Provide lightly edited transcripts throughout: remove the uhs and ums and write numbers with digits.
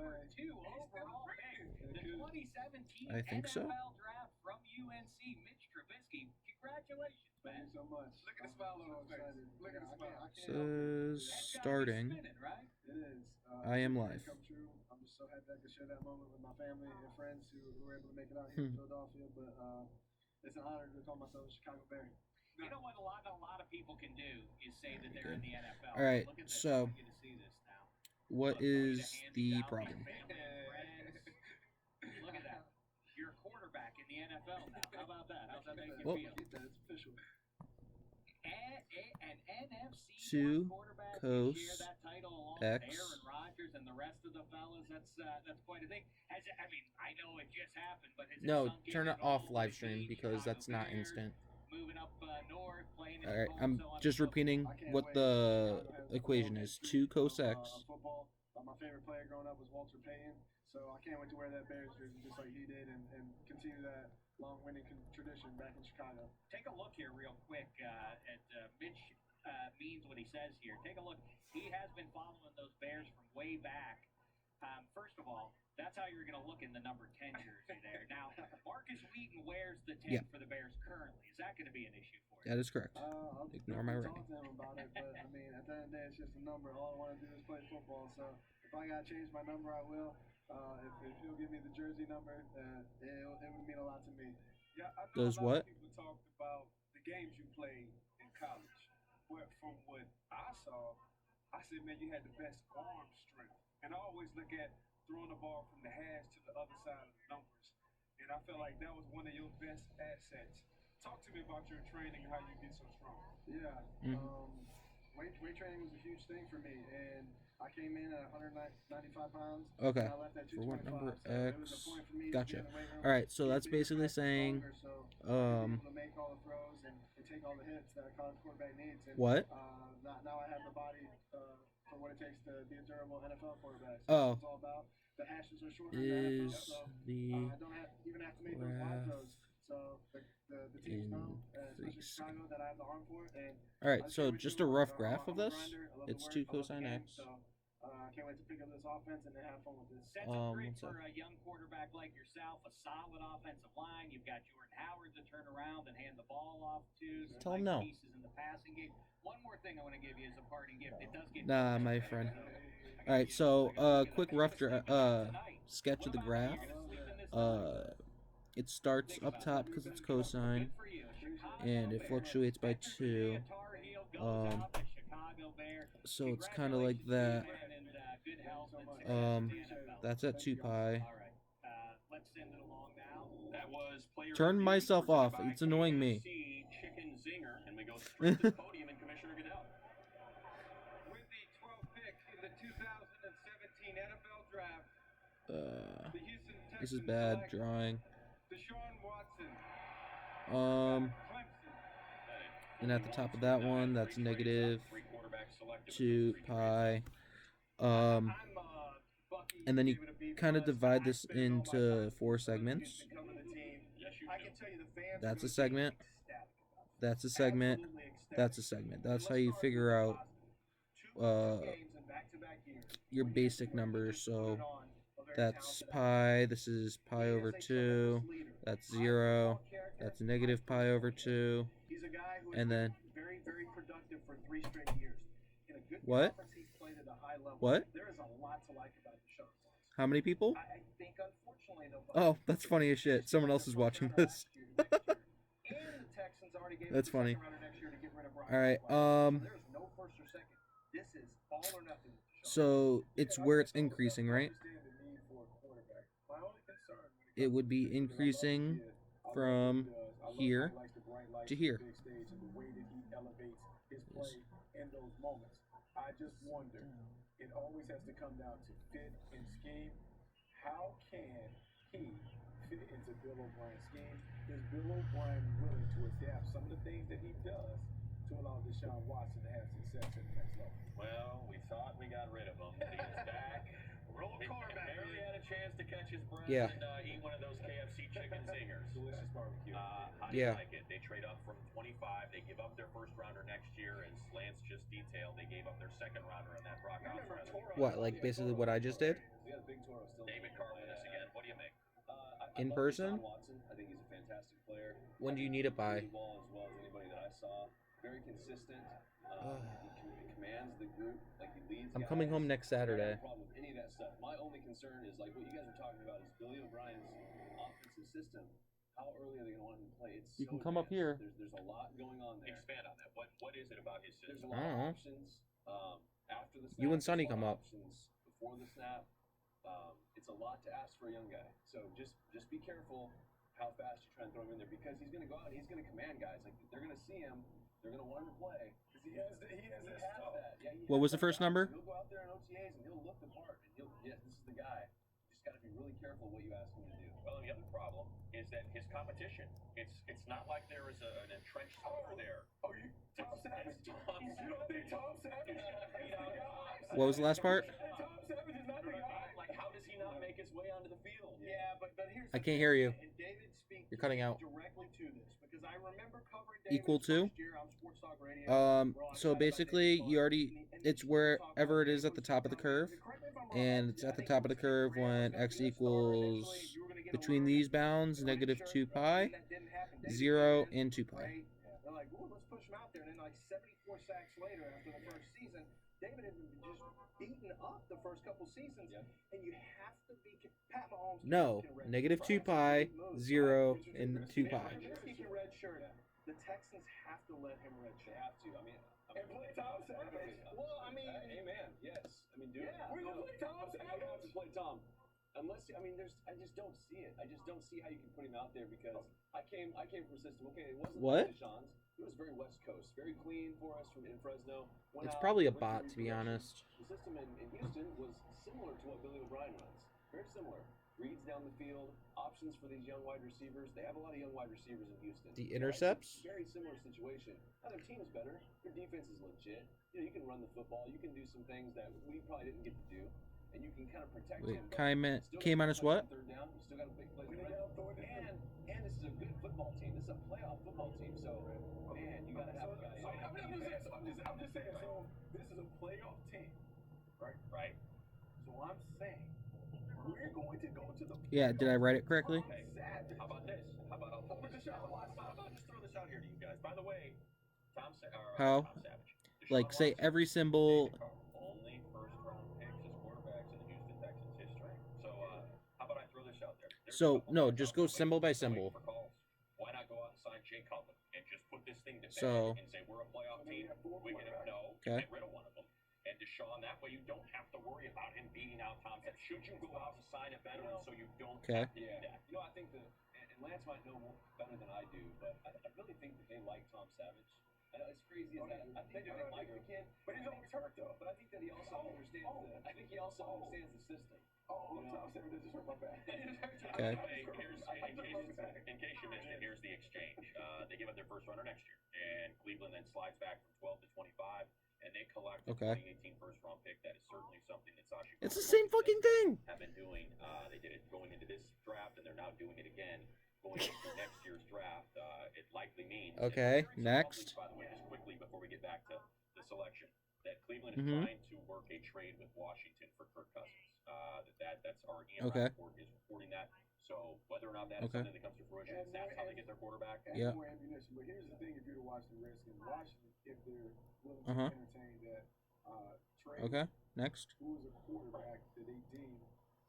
number 2 overall pick, the 2017 I think so. NFL draft from UNC, Mitch Trubisky. Congratulations, man. Thank you so much. Look at the smile on his face. Look at the smile. Says starting. Spinning, right? It is. I am live. Come true. I'm just so happy I could share that moment with my family and friends who were able to make it out here in Philadelphia. But it's an honor to call myself a Chicago Bear. You know what a lot of people can do is say that they're in the NFL. All right, Look at this. so I get to see this now. what is the problem? Look at that. You're a quarterback in the NFL now. How about that? How's that make you Well, feel? It's official. An NFC Two quarterback Coast share that title along X. with Aaron Rodgers and the rest of the fellas. That's quite a thing. I know it just happened, but has No, sunk in turn it at all off live with stream the because Chicago that's not Bears instant. moving up north, playing in All right, the I'm cold, so just on. repeating what the equation is. 2 cos X. Football. My favorite player growing up was Walter Payton, so I can't wait to wear that Bears jersey just like he did and continue that long winning tradition back in Chicago. Take a look here real quick at Mitch means what he says here. Take a look. He has been following those Bears from way back. First of all, that's how you're going to look in the number 10 jersey there. Now, Marcus Wheaton wears the 10 for the Bears currently. Is that going to be an issue for you? That is correct. I'll Ignore my talk rating. to him about it, but I mean, at the end of the day, it's just a number. All I want to do is play football. So if I got to change my number, I will. If he'll give me the jersey number, it would mean a lot to me. Yeah, I know Does a lot what? of people talked about the games you played in college. But from what I saw, I said, man, you had the best arm strength. And I always look at throwing the ball from the hash to the other side of the numbers. And I felt like that was one of your best assets. Talk to me about your training and how you get so strong. Yeah. Weight training was a huge thing for me, and I came in at 195 pounds. Okay. And I left at For what 225. number So it was a X? point for me to Gotcha. get in the weight room, All right, so get that's bigger, basically faster, saying, stronger, so I could be able to make all the throws and take all the hits that a college quarterback needs. And, What? Now I have the body for what it takes to be a durable NFL quarterback. So Oh. it's all about the hashes are shorter Is so the I don't even have to make those wide throws. So the teams know, especially Chicago, that I have the arm for it. And all right, so just a rough graph of this. It's 2 cosine X. I can't wait to pick up this offense and then have fun with this. Sets up great for a young quarterback like yourself, a solid offensive line. You've got Jordan Howard to turn around and hand the ball off to. Tell him nice no. Pieces in the passing game. One more thing I want to give you as a parting gift. It does get Nah, my friend. All right, so quick rough sketch of the graph. It starts up top because it's cosine, and it fluctuates by 2. So it's kind of like that. That's at 2 pi. Turn myself off. It's annoying me. Chicken zinger, and we go straight to the podium and Commissioner Goodell. With the 12th pick in the 2017 NFL Draft, the Houston Texans This is bad select drawing. Deshaun Watson. Clemson. And at the top of that one, that's negative 2 pi. And then you kind of divide this into 4 segments. That's a segment. That's a segment. That's a segment. That's how you figure out your basic numbers. So that's pi. This is pi over 2. That's 0. That's negative pi over 2. And then what? What? There is a lot to like about Deshaun Watson. How many people? I think, unfortunately, Oh, that's funny as shit. Someone else is watching this. That's funny. Alright, There's no first or second. This is all or nothing. So it's where it's increasing, right? It would be increasing from here to here. I just wonder, it always has to come down to fit and scheme. How can he fit into Bill O'Brien's scheme? Is Bill O'Brien willing to adapt some of the things that he does to allow Deshaun Watson to have success at the next level? Well, we thought we got rid of him. He's back. Roll quarterback. Barely had a chance to catch his breath Yeah. and eat one of those KFC chicken zingers. Delicious barbecue. How do you like it? They trade up from 25. They give up their first rounder next year, and Lance just detailed they gave up their second rounder in that Brock Osweiler. What, like basically what I just did? Yeah, big Toro. David Carr with us again. What do you make? In person? Watson. I think he's a fantastic player. When do you need it by? The ball as well as anybody that I saw. Very consistent. He commands the group. Like he leads. I'm coming home next Saturday. No problem with any of that stuff. My only concern is like what you guys are talking about is Billy O'Brien's offensive system. How early are they going to want him to play? It's You so can come up here. There's a lot going on there. Expand on that. What is it about his There's system? a lot of options after the snap. You and Sonny there's a come lot up. of options before the snap. It's a lot to ask for a young guy. So just be careful how fast you try and throw him in there because he's going to go out and he's going to command guys. Like they're going to see him. They're going to want him to play. Because he has that. Yeah, What was the first number? He'll go out there in OTAs and he'll look the part. And this is the guy. You just got to be really careful what you ask him to do. Well, the other problem is that his competition. It's not like there is an entrenched star there. Oh, Tom Savage. You don't think Tom Savage is the guy? What was the last part? Tom Savage is not the guy. Like, how does he not make his way onto the field? Yeah, but here's I can't hear you. And David speaks You're cutting out. directly to this because I remember covering David's Equal to? first year on Sports Talk Radio. So basically, you already, it's wherever it is at the top of the curve, and it's at the top of the curve when x equals between these bounds, -2 pi, 0, and 2 pi. They're like, ooh, let's push him out there. And then, like, 74 sacks later after the first season, David had been just beaten up the first couple seasons. And you have to be Pat Mahomes. No, -2 pi, 0, and 2 pi. He can redshirt. The Texans have to let him redshirt. They have to. I mean, And play Tom Savage. Well, I mean, amen. Yes. I mean, dude. Yeah, we're gonna play Tom You have to Savage. play Tom. Unless I mean, I just don't see it. I just don't see how you can put him out there because I came from a system. Okay, it wasn't What? like Deshaun's. It was very West Coast, very clean for us in Fresno. Went It's out, probably a went bot, through to be progression. honest. The system in Houston was similar to what Billy O'Brien runs. Very similar. Reads down the field, options for these young wide receivers. They have a lot of young wide receivers in Houston. The Right? intercepts? Very similar situation. Now their team is better. Their defense is legit. You know, you can run the football. You can do some things that we probably didn't get to do, and you can kind of protect Wait, him. but K still minus gotta what? play on third down. You still got to play the red zone. And this is a good football team. This is a playoff football team. So man, you got to have guys. I'm just saying. So this is a playoff team, right? Right. So I'm saying we're going to go to the. Yeah, did I write it correctly? Okay. How about this? How about just throw this out here to you guys? By the way, Tom How? Savage. Like, say every symbol. Only first-round picks as quarterbacks in the Houston Texans history. So how about I throw this out there? There's So, a couple no, guys just out go there symbol by waiting symbol. for calls. Why not go out and sign Jay Cutler and just put this thing to bed So- and say we're a playoff team? We're going to Okay. get rid of one of them. And Deshaun, that way you don't have to worry about him beating out Tom Savage. Should you go out and sign a veteran so you don't Okay. have to do that? You know, I think that, and Lance might know better than I do, but I really think that they like Tom Savage. I know it's crazy as that. I think that they like the kid, But he's always hurt though. but I think that he also understands the. I think he also understands the system. Oh, You know? Tom Savage just hurt my back. Okay. In case you missed it, here's the exchange. They give up their first runner next year, and Cleveland then slides back from 12 to 25, and they collect the Okay. 2018 first-round pick. That is certainly something that Sashi It's the same fucking thing! have been doing. They did it going into this draft, and they're now doing it again going into next year's draft. It likely means. Okay, and next. By the way, just quickly before we get back to the selection, that Cleveland is Mhm. trying to work a trade with Washington for Kirk Cousins. That's our Okay. report is reporting that. So whether or not that is Okay. something that comes to fruition, And that's how more- they get their quarterback. And Yeah. more ammunition. But here's the thing: if you're to watch the Redskins, Washington, if they're willing to Uh-huh. entertain that trade, Okay, next. who is a quarterback that they deem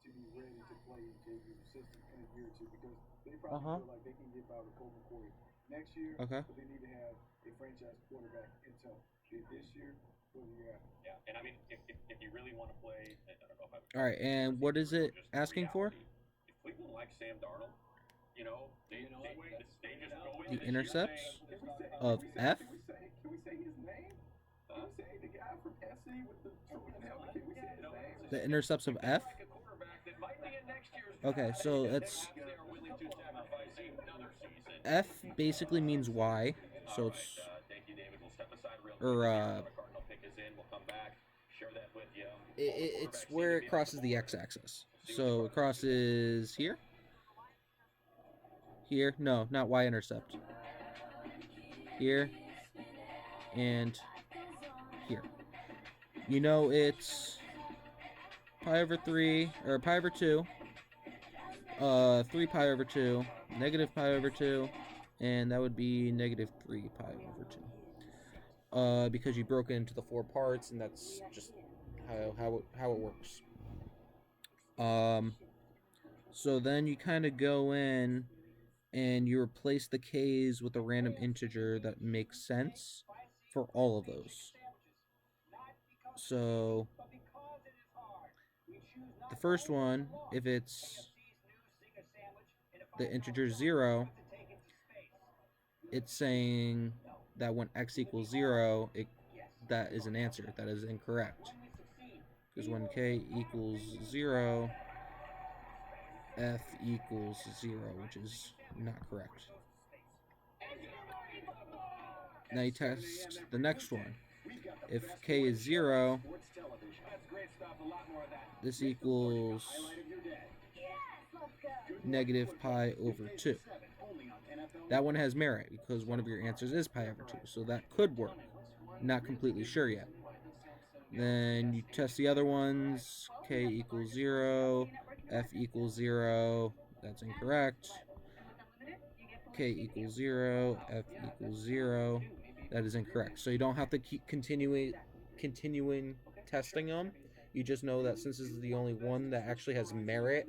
to be ready to play in JV's system in a year or two? Because they probably Uh-huh. feel like they can get by with Colt McCoy next year, Okay. but they need to have a franchise quarterback until this year or the year after. Yeah, and I mean, if you really want to play, I don't know if I would. All right, and what is it asking for? If Cleveland likes Sam Darnold, you know, they just go The into this year intercepts saying, Can we say, of F? Can we say his name? Can we say the guy from SC with the Trojan helmet? Can we say his name? The intercepts of F? like a quarterback that might be in next year's Okay, draft, so and that's they are willing to sacrifice another season. F basically means Y, so All it's right, thank you, David. We'll step aside real or, quick. The Cardinal pick is in. We'll come back, share that with you. it's where it crosses the x-axis. So it crosses here. Here, no, not y-intercept. Here and here. You know it's pi over 3, or pi over 2, 3 pi over 2, negative pi over 2, and that would be negative 3 pi over 2. Because you broke it into the 4 parts, and that's just how it works. So then you kind of go in and you replace the k's with a random integer that makes sense for all of those. So the first one, if it's the integer 0, it's saying that when x equals 0, that is an answer. That is incorrect. Because when k equals 0, f equals 0, which is not correct. Now you test the next one. If k is 0, this equals negative pi over 2. That one has merit because one of your answers is pi over 2, so that could work. Not completely sure yet. Then you test the other ones. K equals 0, f equals 0. That's incorrect. K equals 0, f equals 0. That is incorrect. So you don't have to keep continuing testing them. You just know that since this is the only one that actually has merit,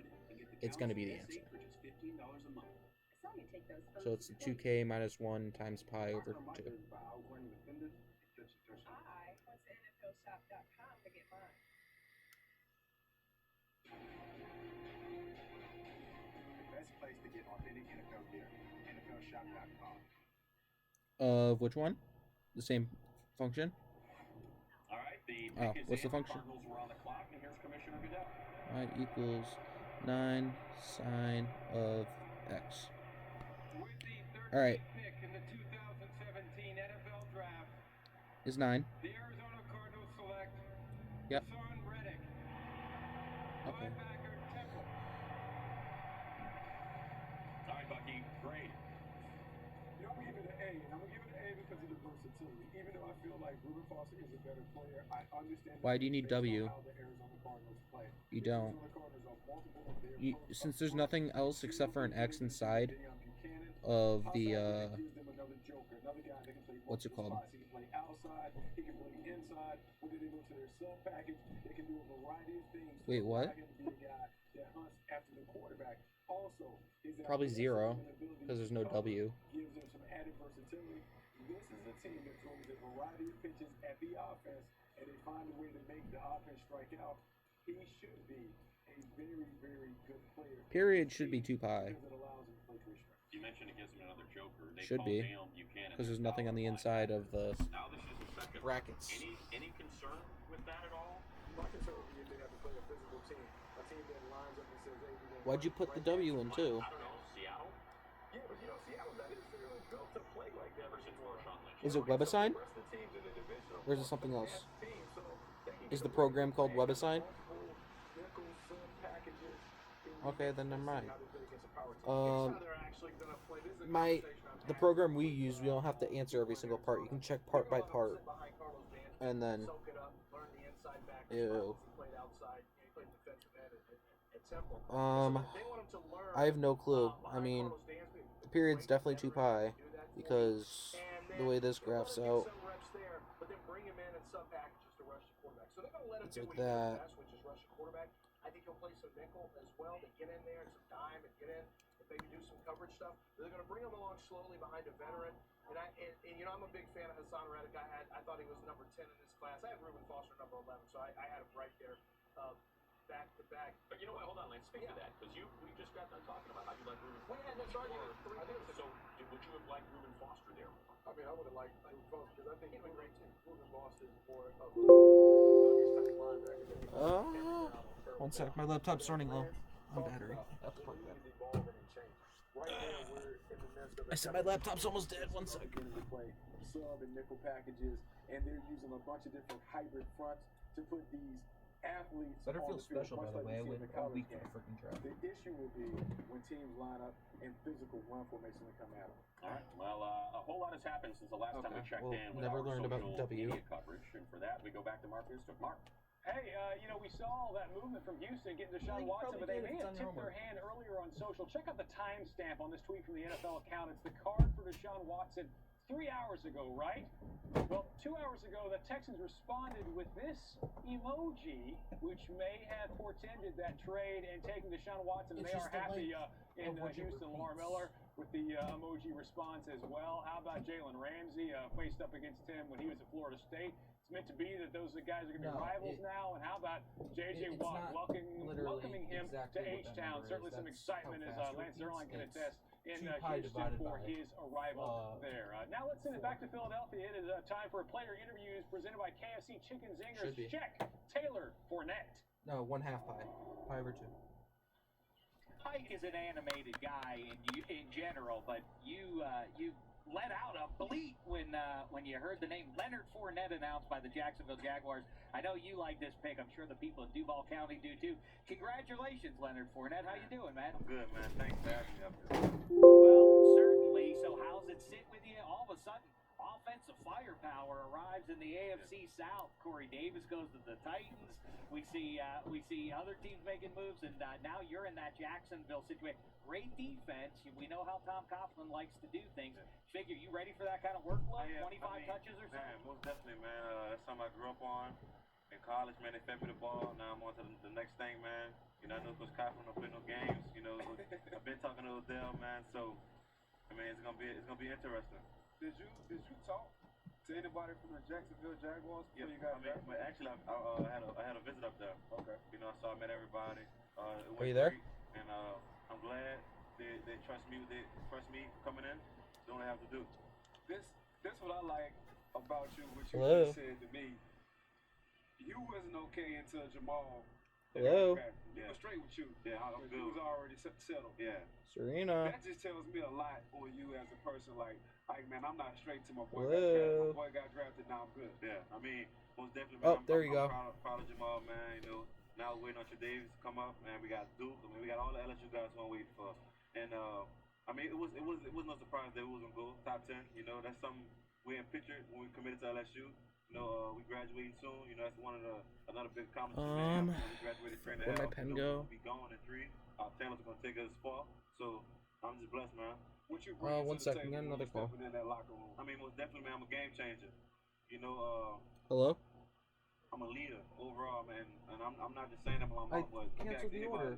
it's going to be the answer. So it's 2k minus 1 times pi over 2. Of which one? The same function? Oh, what's the function? Y equals 9 sine of x. Alright. Is 9. Yep. Okay. Alright, Bucky, great. I'm gonna give it an A, and I'm gonna give it an A because of the versatility. Even though I feel like Reuben Foster is a better player, I understand. Why do you need W? You don't. Since there's nothing else except for an X inside of the what's it called? Wait, what? Probably 0 because there's no W. This is a team that throws a variety of pitches at the offense, and they find a way to make the offense strike out. He should be a very, very good player. Period should be 2 pi. You mentioned it gives him another joker. They should be, because there's nothing on the inside of the brackets. Any concern with that at all? My concern would be if they have to play a physical team, a team that lines up and says, "Hey, why'd you put the W in too? I don't know, Seattle? Yeah, but you know, Seattle, that is really built to play like that. Is it WebAssign? Or is it something else? Is the program called WebAssign? Okay, then never mind. The program we use, we don't have to answer every single part. You can check part by part, and then. Ew. I have no clue. I mean, the period's definitely 2 pi because the way this graphs out, it's like that. I think he'll play some nickel as well to get in there and some dime and get in and maybe do some coverage stuff. They're going to bring him along slowly behind a veteran. And you know, I'm a big fan of Hassan Reddick. I thought he was number 10 in this class. I had Reuben Foster number 11, so I had him right there, back to back. But you know what? Hold on, Lance. Speak to that, because we just got done talking about how you like Reuben Foster. We had this argument 3 years ago. So would you have liked Reuben Foster there? I mean, I would have liked Reuben Foster because I think he's a great team. Reuben Foster is more of a linebacker. One sec, my laptop's running low on battery. I said my laptop's almost dead. 1 sec. Sub and nickel packages, and they're using a bunch of different hybrid fronts to put these athletes. Better on feel the field, special, by much the like way. I we see in waited the all week college for the game. freaking draft. The issue will be when teams line up in physical run formation to come at them. All right. Well, a whole lot has happened since the last time we checked in with never our learned about social W. media coverage, and for that we go back to Mark Ustook. Mark. Hey, we saw that movement from Houston getting Deshaun Watson, but they may have tipped their hand earlier on social. Check out the timestamp on this tweet from the NFL account. It's the card for Deshaun Watson 3 hours ago, right? Well, 2 hours ago, the Texans responded with this emoji, which may have portended that trade and taking Deshaun Watson. They are happy in Houston. Lamar Miller with the emoji response as well. How about Jalen Ramsey faced up against him when he was at Florida State? It's meant to be that those guys are going to be rivals now. And how about J.J. Watt welcoming him to H-Town? Certainly some excitement as Lance Zierlein can attest in Houston for his arrival there. Now let's send it back to Philadelphia. It is time for player interviews presented by KFC Chicken Zingers. Check Taylor Fournette. No, 1/2 pie. Pie over 2. Mike is an animated guy in general, but you let out a bleat when you heard the name Leonard Fournette announced by the Jacksonville Jaguars. I know you like this pick. I'm sure the people in Duval County do too. Congratulations, Leonard Fournette. How you doing, man? I'm good, man. Thanks for having me up here. Well, certainly. So how's it sit with you? All of a sudden, offensive firepower arrives in the AFC South. Corey Davis goes to the Titans. We see other teams making moves, and now you're in that Jacksonville situation. Great defense. We know how Tom Coughlin likes to do things. Figure you ready for that kind of workload? 25 touches or something? Man, most definitely, man. That's something I grew up on. In college, man, they fed me the ball. Now I'm on to the next thing, man. I know Coach Coughlin don't play no games. I've been talking to Odell, man. So, I mean, it's gonna be interesting. Did you talk to anybody from the Jacksonville Jaguars before you got back? Actually, I had a visit up there. Okay. So I met everybody. Are you there? And I'm glad they trust me coming in. That's what I have to do. This what I like about you, which you Hello? just said to me. You wasn't okay until Jamal. Hello? You were straight with you. Yeah, I'm good. You was already settled. Yeah. Serena. That just tells me a lot on you as a person. Like man, I'm not straight to my boy. Hello? My boy got drafted. Now I'm good. Yeah. I mean, most definitely. Oh, Man, there you go. Proud of Jamal, man. Now we're waiting on Davis to come up, man. We got Duke. I mean, we got all the LSU guys who are waiting for us. And I mean, it was no surprise that we was gonna go top 10. That's something we had pictured when we committed to LSU. We graduating soon. That's another big accomplishment. We graduated 3 and a half. Where'd my pen go? We'll be gone in 3. Our talent's gonna take us far. So I'm just blessed, man. What you bring to 1 the second, table got another when you call. stepping in that locker room? I mean, most definitely, man. I'm a game changer. Hello? I'm a leader overall, man. And I'm not just saying that my mom, but canceled the order.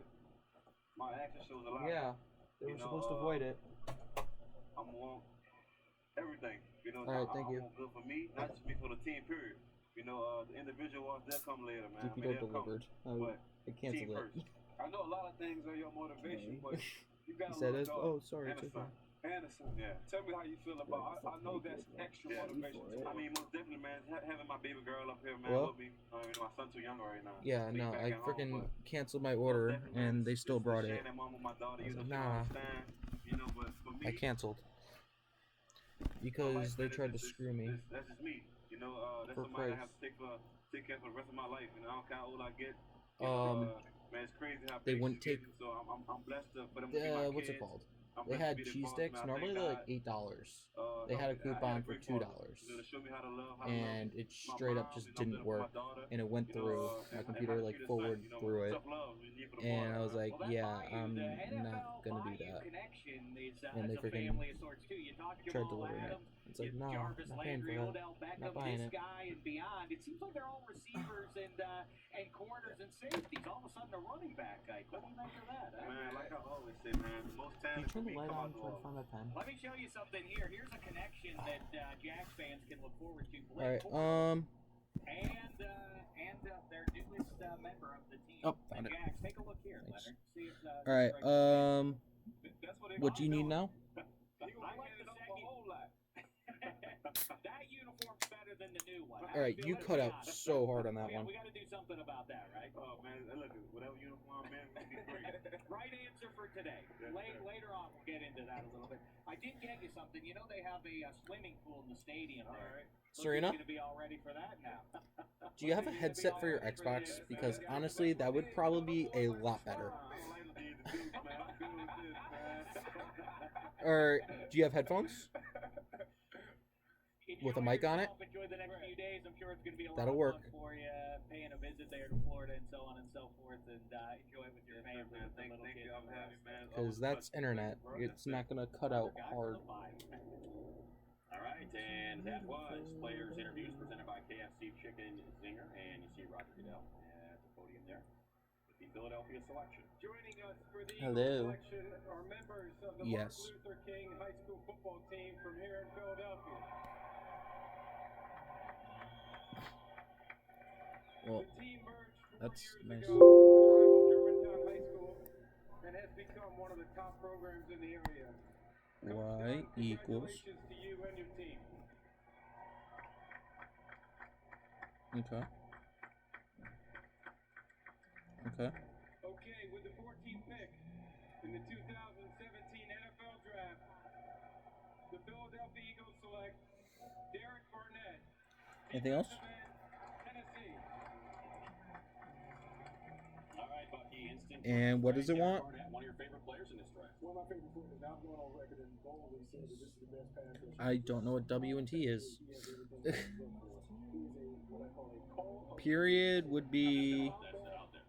My action shows a lot. Yeah, they were supposed to avoid it. I'm on everything. All right, thank you. I want good for me, not just me, for the team. Period. The individual ones, they'll come later, man. DPW delivered. I canceled it. First. I know a lot of things are your motivation, but you got He said it. dog. Oh, sorry. It's okay. Anderson, yeah. Tell me how you feel about. I know that's extra motivation. I mean, most definitely, man. Having my baby girl up here, man, with me. My son's too young right now. Yeah, so no, I freaking canceled my order, and they still brought it. I was like, nah. I canceled because they tried to screw me. That's just me. That's for somebody price. I have to take care for the rest of my life. I don't care how old I get. Man, it's crazy how they wouldn't take. So I'm blessed for them to be my what's kids. it called? They had cheese sticks. Normally they're like $8. They had a coupon for $2, and it straight up just didn't work. And it went through my computer, like forward through it. And I was like, yeah, I'm not gonna do that. And they freaking tried delivering it. It's like, no, not paying for that. Not buying it. It seems like they're all receivers and corners and safeties. All of a sudden, a running back guy. What do you make of that? Man, like I always say, man, the most Can you talented turn the light on come try to find my pen? Let me show you something here. Here's a connection that Jags fans can look forward to. All right, and their newest member of the team. Oh, found it. Jags, take a look here, Leonard. See if, all right, what do you need now? I like the second. That uniform's better than the new one. All right, you cut out so hard on that one. We got to do something about that, right? Oh man, look, whatever uniform, man, it'd be great. Right answer for today. Later on, we'll get into that a little bit. I did get you something. They have a swimming pool in the stadium there. Serena? Going to be all ready for that now. Do you have a headset for your Xbox? Because honestly, that would probably be a lot better. Or do you have headphones? It with a mic on it. Enjoy the next few days. I'm sure it's going to be a That'll lot of work. fun for you, paying a visit there to Florida and so on and so forth, and enjoy it with your family, with the little kids. Because that's internet. It's not going to cut out hard. All right, and that was Players Interviews presented by KFC Chicken Zinger, and you see Roger Goodell at the podium there with the Philadelphia selection. Joining us for the Hello. selection are members of the Yes. Martin Luther King High School football team from here in Philadelphia. Well, The team merged 4 that's years nice. ago with rival Germantown High School and has become one of the top programs in the area. Y Coach, equals. congratulations to you and your team. Okay. Okay. Okay, with the 14th pick in the 2017 NFL Draft, the Philadelphia Eagles select Derek Barnett, Anything else? defensive end, Tennessee. All right, Bucky, instant. And what does it want? Barnett, one of your favorite players in this draft. One of my favorite players, and I'm going on record and boldly say that this is the best pass rusher. I don't know what W and T is. He has everything to look for. He is a what I call a call of Period would be That's it out there.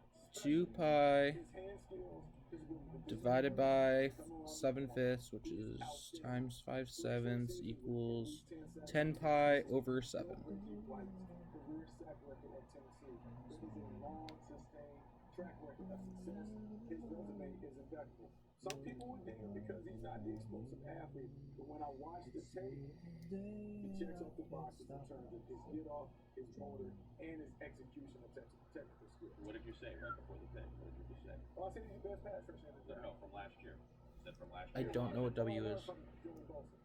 2 pi his hand skills, his ability to divided by 7/5, which is times 5/7 equals 10 pi over 7. career sack record at Tennessee. This is a long, sustained track record of success. His resume is impeccable. Some people would dig him because he's not the explosive athlete, but when I watch the tape, he checks off the boxes in terms of his get off, his motor, and his execution of technical skills. What did you say right before the pick? What did you just say? Well, I said he's the best pass rusher in the draft. No, from last year. You said from last I year. don't know what W is.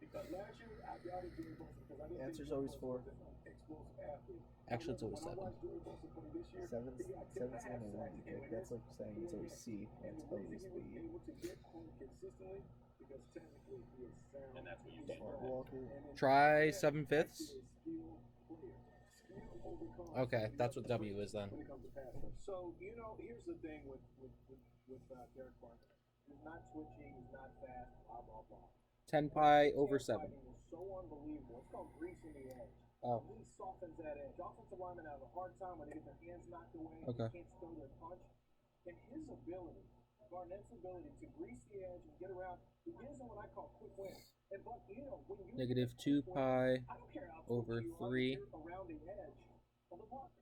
Because last year I doubted Jerry Bolson because I didn't Answer's think always Jerry 4. Bolson was an explosive athlete. Actually, it's always When I 7. watched Jerry Bolson play this year, 7's he got 10 7's half only one. sacks, Like, and that's like saying it's always C and and it's the always reason he was B. able to get home consistently because technically he is sound. And that's what you he's did. strong, Walker. and then Try he is 7/5. a skilled player. Skill overcomes Okay, that's what skill W is then. when it comes to pass rush. So, here's the thing with Derek Barnett. He's not twitchy, he's not fast, blah, blah, blah. 10 pi over His 7. fighting is so unbelievable. It's called greasing the edge. Oh. He softens that edge. Offensive linemen have a hard time when they get their hands knocked away. Okay. They can't throw their punch. And his ability, Barnett's ability to grease the edge and get around, he gives them what I call quick wins. And but when you Negative get 2 quick pi wins, I don't care how over quick you are, 3 you're around the edge of the blocker.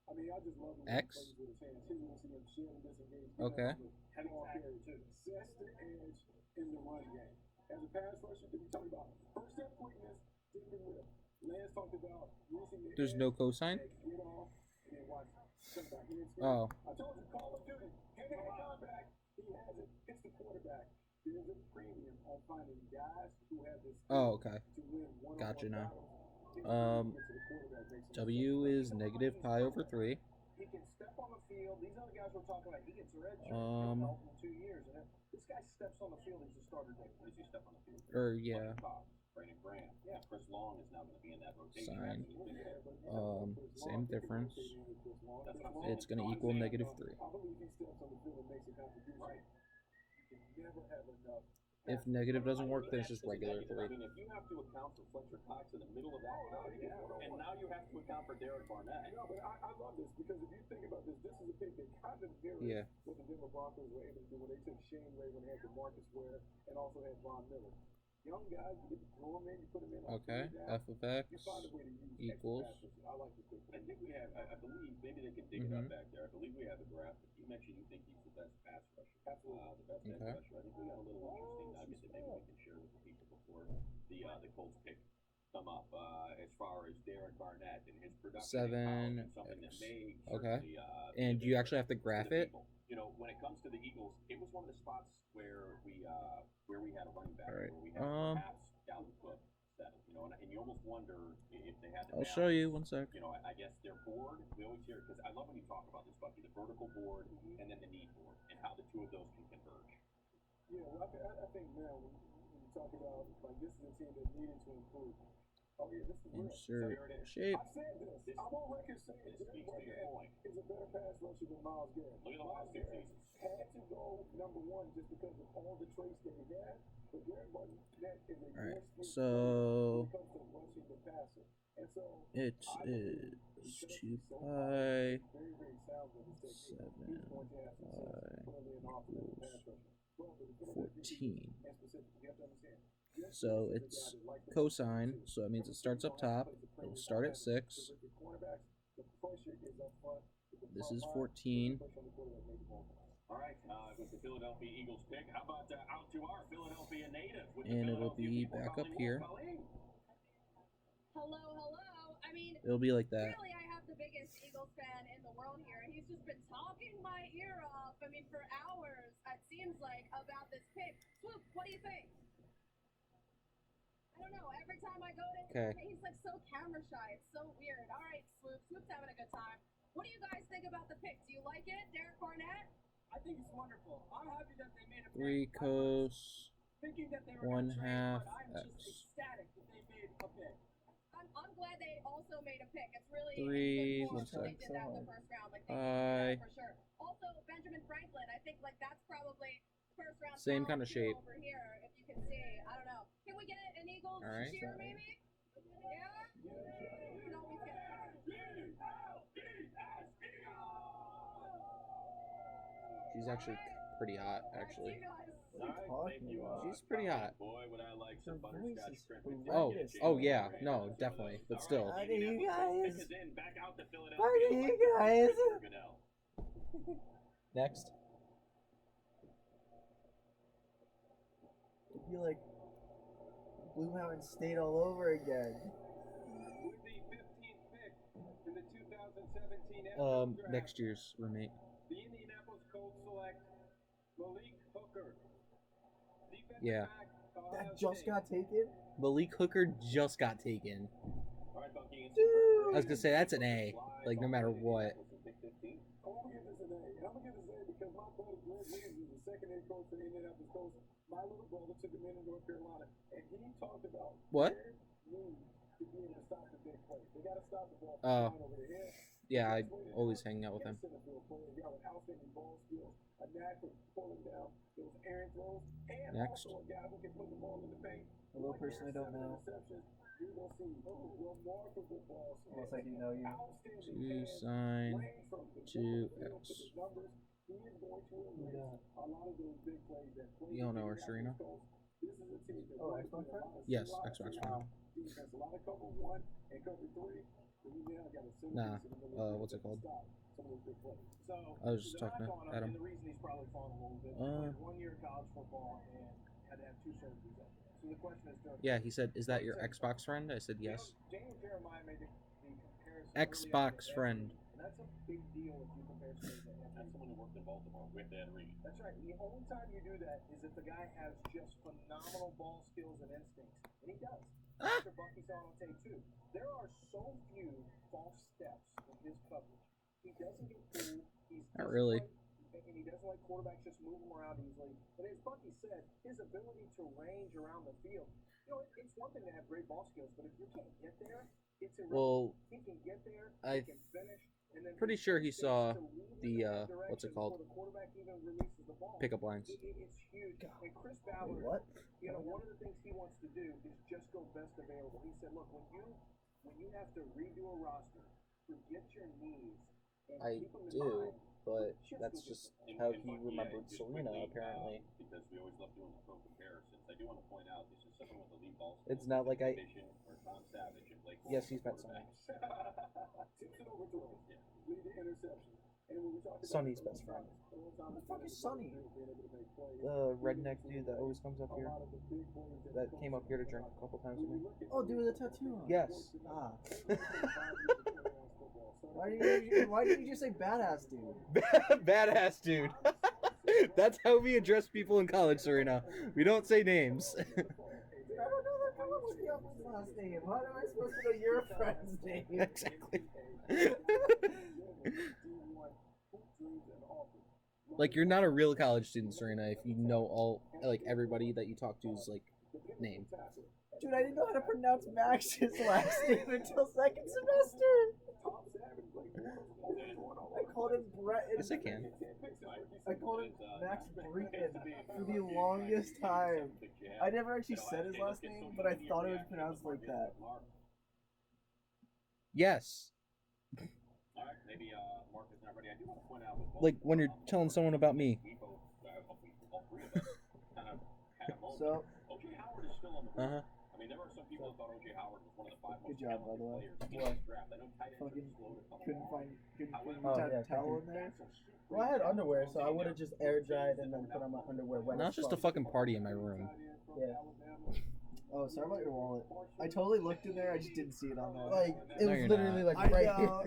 I mean, I just love when X. he plays with his hands. Here you see him share and disengage. Okay. Heavy carry too. Sets the edge in the run game. As a pass rusher, we talk about first step quickness, dip and rip. Lance talked about greasing the There's edge, no cosine? get off, and then watch. Come back here and score. Oh. I told you, Call of Duty. Hand-to-hand combat. He has it. Hits the quarterback. There's a premium on finding guys who have this skill Oh, okay. to win one-on-one Gotcha now. battles. His ability to get to the quarterback makes him W is negative pi over 3. he can step on the field. These other guys we're talking about, he gets a red shirt Um, in 2 years. And this guy steps on the field, he's a starter day. What does he step on the field? Or, yeah. Cox, Brandon Graham. Yeah. Chris Long is now going to be in that rotation. Sign. Absolutely. Same difference. That's what I'm saying. It's going to equal negative 3. I believe he steps on the field and makes a contribution. Right. You can never have enough. If negative doesn't work, then it's just regular I 3. mean, if you have to account for Fletcher Cox in the middle of that crowd, and now you have to account for Derek Barnett. No, but I love this because if you think about this, this is a pick that kind of mirrors Yeah. what the Denver Broncos were able to do when they took Shane Ray when they had DeMarcus Ware and also had Von Miller. Young guys, you get to throw them in, you put them in. on Okay. third down, F of X you find a way to use equals. extra passes. I like this pick. I think we have, I believe, maybe they can dig it up back there. I believe we have a graphic. You mentioned you think he's the best pass rusher. Absolutely. The best edge Okay. rusher. I think we got a little interesting nugget that maybe we can share with the people before the Colts pick come up. As far as Derek Barnett and his production. 7 and something that may Okay. certainly, And do you actually have to graph the it? people. You know, when it comes to the Eagles, it was one of the spots where we had a running back, Alright, where we had perhaps Dalvin Cook set. You know, and you almost wonder if they had. I'll show you. 1 sec. You know, I guess their board. We always hear because I love when you talk about this, Bucky, the vertical board and then the need board, and how the two of those can converge. Yeah, well, I think now when you talk about like this is a team that needed to improve. Oh yeah, this is real. Insert there it is. shape. I said this. I'm on record saying This Derek speaks to your Barnett point. is a better pass rusher than Myles Garrett. Look at the last 2 Garrett seasons. had to go number 1 just because of all the traits that he had. But Derek Barnett is a Alright, more skilled so player when it comes to rushing the passer. And so It is 2 pi 7 pi equals 14. So it's cosine, so it means it starts up top. It'll start at 6. This is 14. All right, it was the Philadelphia Eagles pick. How about out to our Philadelphia native? With And it'll be back up here. Hello, hello. I mean, it'll be like that. Really, I have the biggest Eagles fan in the world here. He's just been talking my ear off. I mean, for hours, it seems like, about this pick. Swoop, what do you think? I don't know. Every time I go to him, he's like so camera shy. It's so weird. All right, Swoop. Swoop's having a good time. What do you guys think about the pick? Do you like it, Derek Barnett? I think it's wonderful. I'm happy that they made a 3 cos 1 half I'm x. just ecstatic that they made a pick. I'm glad they also made a pick. It's really 3 one sec. They did that in the first round. Like, they did that for sure. Also, Benjamin Franklin. I think like that's probably first round. Same kind of shape. Over here, if you can see. I don't know. Can we get an Eagles cheer maybe? Yeah. No, we can't. She's actually pretty hot, actually. She's pretty hot. Boy, would I like some butterscotch shrimp with Oh yeah, no, definitely, but still. Party, you guys. Back out to Philadelphia. Party, you guys. Next. I feel like Blue Mountain State all over again. With the 15th pick in the 2017 NFL draft, Next year's roommate. the Indianapolis Colts select Malik Hooker. Defensive Yeah. back, Ohio That just State. got taken? Malik Hooker just got taken. All right, Bucky. I was gonna say that's an A, like no matter what. I'm gonna give this an A. And I'm gonna give this an A because my brother Greg Williams is the second head coach for the Indianapolis Colts. My little brother took him in North Carolina, and he talked about What? their need to be able to stop the big play. They got to stop the ball Oh. from flying over their head. Yeah, I always hang out with him. Center field player, a guy with outstanding ball skills, a knack for pulling down those errant throws, and Next. also a guy who can put the ball in the paint. A little person I don't know. You're gonna see remarkable ball skills. Unless I do know you. 2 sine 2x. You don't know her, Serena? Oh, Xbox friend? Yes, Xbox friend. Nah, what's it called? I was just talking to Adam. The reason he's probably fallen a little bit. He played 1 year of college football and had to have 2 surgeries. So the question is, Yeah, he said, "Is that your Xbox friend?" I said, "Yes." Daniel Jeremiah made the comparison. Xbox friend. And that's a big deal if you compare somebody to him. That's someone who worked in Baltimore with Ed Reed. That's right. The only time you do that is if the guy has just phenomenal ball skills and instincts. And he does. After Bucky saw it on tape too. There are so few false steps in his coverage. He doesn't get fooled. Not really. And he doesn't like quarterbacks just move him around easily. And as Bucky said, his ability to range around the field. You know, it's one thing to have great ball skills, but if you can't get there, it's irrelevant. Well, He can get there, I'm he can finish, and then pretty sure he saw the direction what's it called? before the quarterback even releases the ball. Pickup lines. It's huge. And Chris Wait, Ballard, what? you know, one of the things he wants to do is just go best available. He said, look, when you have to redo a roster, forget your needs and I keep them in do, mind. but that's just how he remembered Serena, apparently. Because we always love doing the pro comparisons. I do want to point out this is someone with elite ball skills. It's not like I... Vision or Tom Savage and Blake Yes, Bortles he's met quarterbacks. Tips and overthrows. Lead to interception. And when we talk about Sonny's best friend. Who the fuck is Sonny? The redneck dude that always comes up here. That came up here to drink a couple times with me. Oh, dude with a tattoo on. Yes. Ah. Why did you just say badass dude? Badass dude. That's how we address people in college, Serena. We don't say names. I don't know that come up with the last name. How am I supposed to know your friend's name? Exactly. Like, you're not a real college student, Serena, if you know all, like, everybody that you talk to's, like, name. Dude, I didn't know how to pronounce Max's last name until second semester. I called him Brett. Yes, I can. I called him Max Breton for the longest time. I never actually said his last name, but I thought it was pronounced like that. Yes. All right, maybe Mark is not ready. I do want to point out with Like when you're telling someone about me. we both, all three of us, kind of had a moment. So, O.J. Howard is still on the board. Uh-huh. I mean, there were some people who thought O.J. Howard was one of the 5 most Good job, by the way. talented players in What? this draft. I know tight ends are fucking slow to come couldn't along. find Oh, a yeah, towel in there. Well, I had underwear, so I would have just air dried and then put on my underwear wet. Now as it's just a fuck. fucking party in my room. Yeah. Oh, sorry about your wallet. I totally looked in there. I just didn't see it on there. Like, it No, was you're literally not. like I right know.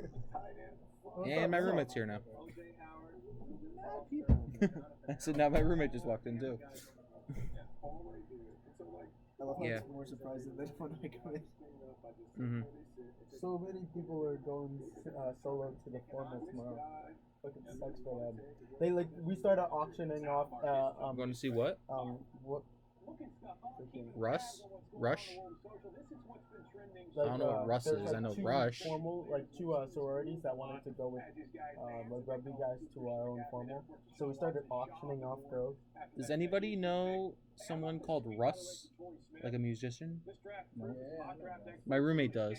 here. And my roommate's here now. I said now my roommate just walked in too. I love how Yeah. it's more surprising than when I come in. Mm-hmm. So many people are going solo to the formal tomorrow. Fucking sucks for them. They we started auctioning off. I'm going to see what? What? Rush? Like, I don't know what Russ there's, is. I know two Rush. Formal, two sororities that wanted to go with like rugby guys to our own formal. So we started auctioning off girls. Does anybody know someone called Russ? Like a musician? My roommate does.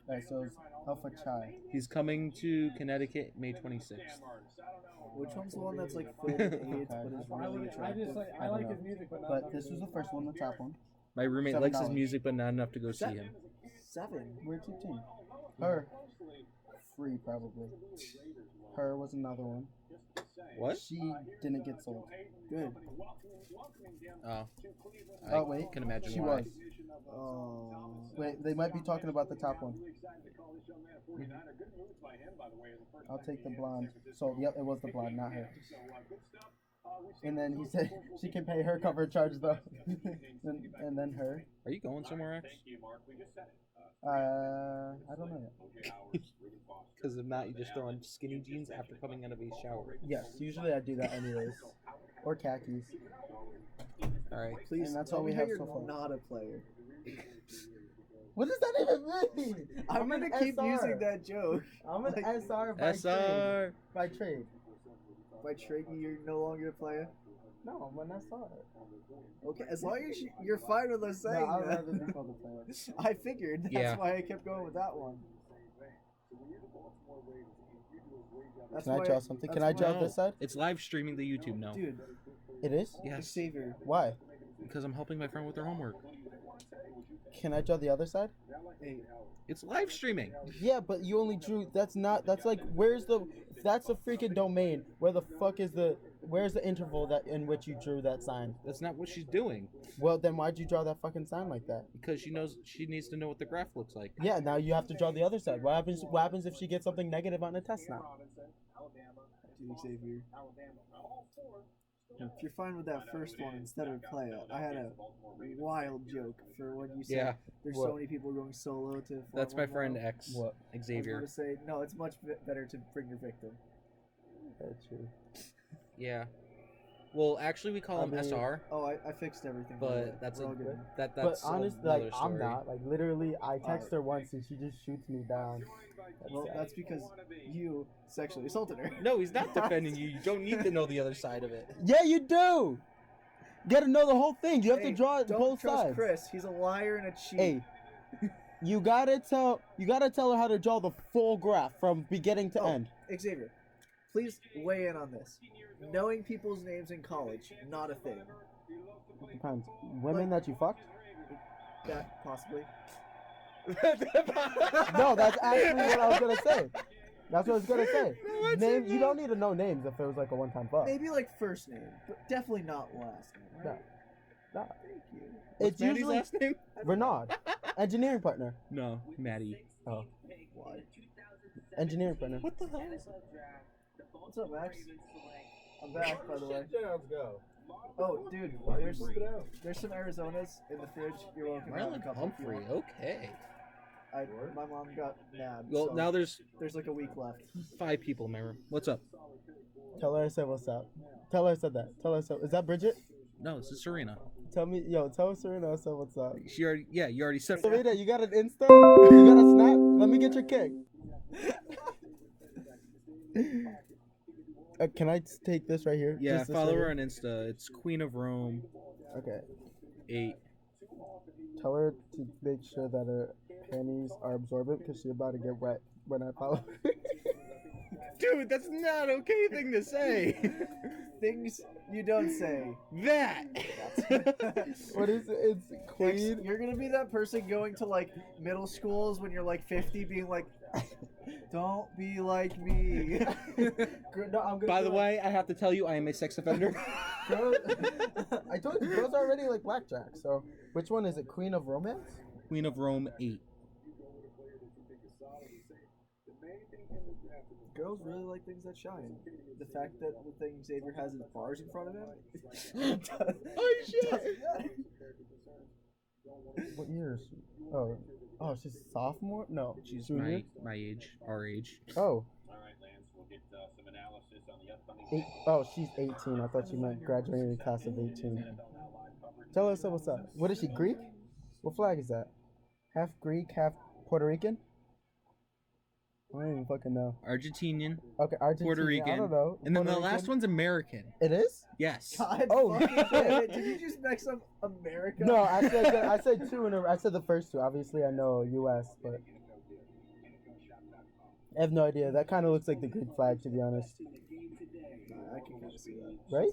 Alright, so it's Alpha Chai. He's coming to Connecticut May 26th. Which one's the one that's like filled with AIDS but is really attractive? I like his music, But this was the first one, the top one. My roommate likes his $7. music, but not enough to go see him. 7. We're 2 Her. Free, probably. Her was another one. What? She didn't get sold. Good. Oh. Oh, wait. Can imagine She why. was. Wait, they might be talking about the top one. I'll take the blonde. So, yep, it was the blonde, not her. And then he said she can pay her cover charge, though. and then her. Are you going somewhere, X? I don't know yet. Because if not, you just throw on skinny jeans after coming out of a shower. Yes, usually I do that anyways. Or khakis. Alright. Please, And that's tell all me we how have you're so far. not a player. What does that even mean? I'm gonna keep SR. using that joke. I'm an Like, SR by trade. SR! By trade. By trading, you're no longer a player. No, I'm an SR. Okay, as long as you're fine with us No, saying I'd that. rather be called a player. I figured. That's Yeah. why I kept going with that one. That's Can I why- draw something? Can that's I draw No, this side? it's live streaming to YouTube now. Dude, It is? Yes. Xavier. Why? Because I'm helping my friend with her homework. Can I draw the other side? Hey, It's live streaming. Yeah, but you only drew. That's like, where's the. That's a freaking domain. Where's the interval that in which you drew that sign? That's not what she's doing. Well, then why'd you draw that fucking sign like that? Because she needs to know what the graph looks like. Yeah, now you have to draw the other side. What happens if she gets something negative on a test now? dude, Xavier. If you're fine with that first one instead of play it, I had a wild joke for when you said Yeah. there's What? so many people going solo to. That's my Form friend One. X. What? I was Xavier. going to say no. It's much better to bring your victim. That's true. Yeah. Well, actually, we call him I mean- SR, Oh, I fixed everything. by the way. but that's We're all good. that's But honestly, another like, story. I'm not. Like, literally, I text her once and she just shoots me down. Well, that's because you sexually assaulted her. No, he's not defending you. You don't need to know the other side of it. Yeah, you do! You gotta know the whole thing. You have Hey, to draw it don't both trust sides. Chris. He's a liar and a cheat. Hey, you gotta tell her how to draw the full graph from beginning to Oh, end. Xavier, please weigh in on this. Knowing people's names in college, not a thing. Depends. Women that you fucked? That possibly. No, that's actually what I was gonna say. That's what I was gonna say. Name. You don't need to know names if it was like a one-time fuck. Maybe like first name, but definitely not last name. Right? No. Thank you. It's Maddie's usually last name? Renaud, engineering partner. No, Maddie. Oh, Why? engineering partner. What the hell? What's up, Max? I'm back, by the way. Let's go. Oh, dude, there's some Arizonas in the fridge. You're welcome. to have a Marlon couple if you Humphrey. want. Okay. My mom got nabbed. Well, so now there's there's like a week left. 5 people in my room. What's up? Tell her I said what's up. Tell her I said that. Tell her I said. Is that Bridget? No, this is Serena. Tell Serena I said what's up. She already. Yeah, you already said. Serena, you got an Insta? You got a Snap? Let me get your kick. Can I take this right here? Yeah, Just this follow right her here? on Insta. It's Queen of Rome Okay. 8. Tell her to make sure that her panties are absorbent because she's about to get wet when I follow her. Dude, that's not an okay thing to say. Things you don't say. That. What is it? It's clean. You're gonna be that person going to like middle schools when you're like 50, being like, "Don't be like me." No, By the way, I have to tell you, I am a sex offender. I told you, girls are already like blackjack. So, which one is it? Queen of Romance? Queen of Rome 8. Girls really like things that shine. The fact that the thing Xavier has is bars in front of him. Oh shit! What year is she? Oh, she's a sophomore? No, She's junior. my age, our age. Oh. All right, Lance, we'll get some analysis on the upcoming. She's 18. I thought she meant graduating class of 18. Tell us what's up. What is she, Greek? What flag is that? Half Greek, half Puerto Rican? I don't even fucking know. Argentinian. Okay, Argentina. Puerto Rican. I don't know. And then Puerto the last Rican? one's American. It is? Yes. God, Oh, fucking shit. damn it. Did you just mix up America? No, I said two in a, I said the first two. Obviously, I know U.S., but I have no idea. That kind of looks like the Greek flag, to be honest. I can kind of see that. Right?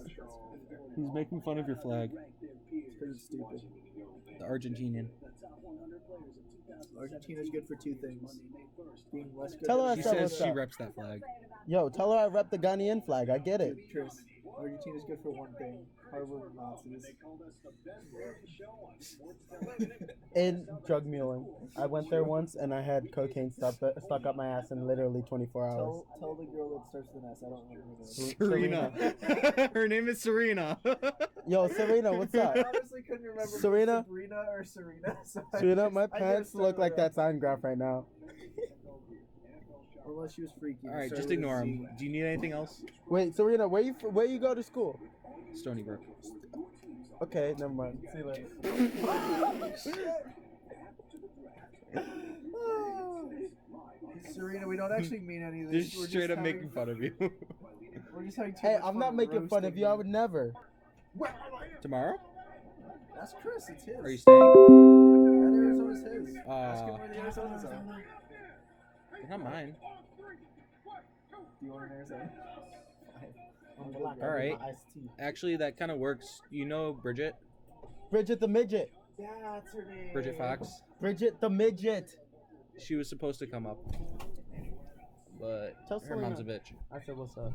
He's making fun of your flag. It's pretty stupid. The Argentinian. Argentina's good for two things: being less good. Tell her I She said says what's she up. reps that flag. Yo, tell her I rep the Ghanaian flag. I get it. Tris, Argentina's good for one thing: Harvard Nazis. And drug muling. I went there once and I had cocaine stuck up my ass in literally 24 hours. Tell the girl that starts with an S. I don't remember her name. Serena. Her name is Serena. Yo, Serena, what's up? I honestly couldn't remember if it was Serena? Sabrina or Serena. So Serena, my I just pants look threw like it that sign graph right now. Unless she was freaky. All right, just ignore him. Do you need anything else? Wait, Serena, where you go to school? Stony Brook. Okay, never mind. See you later. Serena, we don't actually mean any of this. Just We're straight up having- making fun of you. We're just having too Hey, much I'm not fun making fun of roasting you. I would never. Tomorrow? That's Chris. It's his. Are you staying? That Arizona's his. Ask him where the Arizonas are. They're not mine. Do you want an Arizona? All right. Actually, that kind of works. You know Bridget? Bridget the midget. Yeah, that's her name. Bridget Fox? Bridget the midget. She was supposed to come up. But Tell her mom's a Selena. bitch. I said, what's up?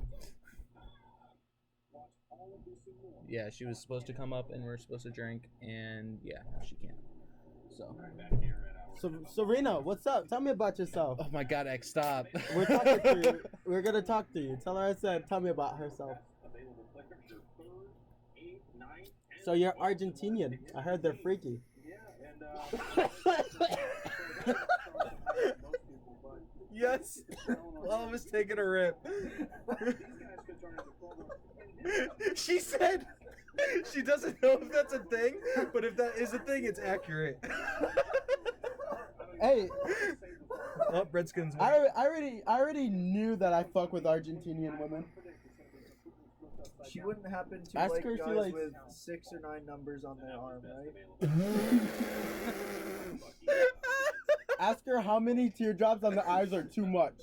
Yeah, she was supposed to come up and we're supposed to drink. And yeah, she can't. So. Serena, what's up? Tell me about yourself. Oh my god, X, stop. We're talking to you. We're gonna talk to you. Tell her I said, tell me about herself. So you're Argentinian. I heard they're freaky. Yes. Love is taking a rip. She said she doesn't know if that's a thing, but if that is a thing, it's accurate. Hey, Oh, Redskins. I already knew that I fuck with Argentinian women. She wouldn't happen to Ask like her if she guys likes- with 6 or 9 numbers on their arm, right? Ask her how many teardrops on the eyes are too much.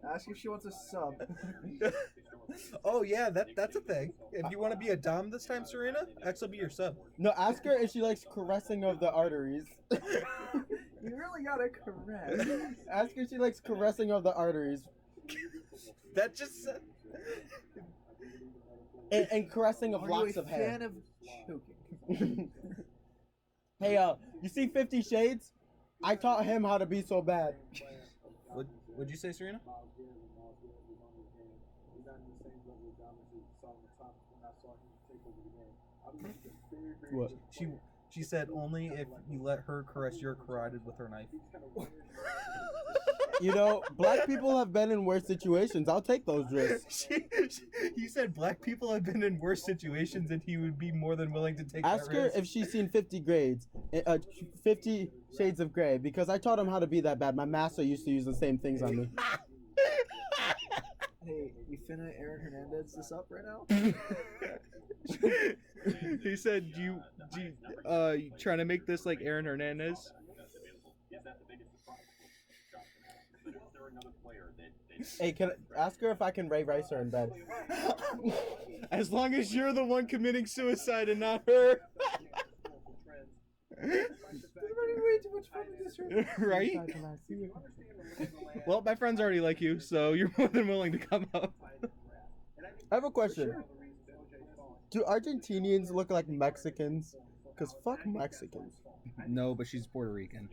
Ask if she wants a sub. Oh yeah, that's a thing. If you want to be a dom this time, Serena, X will be your sub. No, ask her if she likes caressing of the arteries. You really gotta correct. Ask her if she likes caressing of the arteries. That just said. And caressing of Are locks you a of hair. fan of choking? Hey, you see 50 Shades? I taught him how to be so bad. What'd you say, Serena? What? She said only if you let her caress your carotid with her knife. You know, black people have been in worse situations. I'll take those risks. He said black people have been in worse situations and he would be more than willing to take Ask that her risk. if she's seen 50 Shades of Grey, because I taught him how to be that bad. My master used to use the same things on me. Hey, you finna Aaron Hernandez this up right now? He said, you trying to make this like Aaron Hernandez? Is that the biggest surprise? But is there another player that Hey, can ask her if I can Ray Rice her in bed? As long as you're the one committing suicide and not her. Right? Well, my friends already like you, so you're more than willing to come up. I have a question. Do Argentinians look like Mexicans? Because fuck Mexicans. No, but she's Puerto Rican.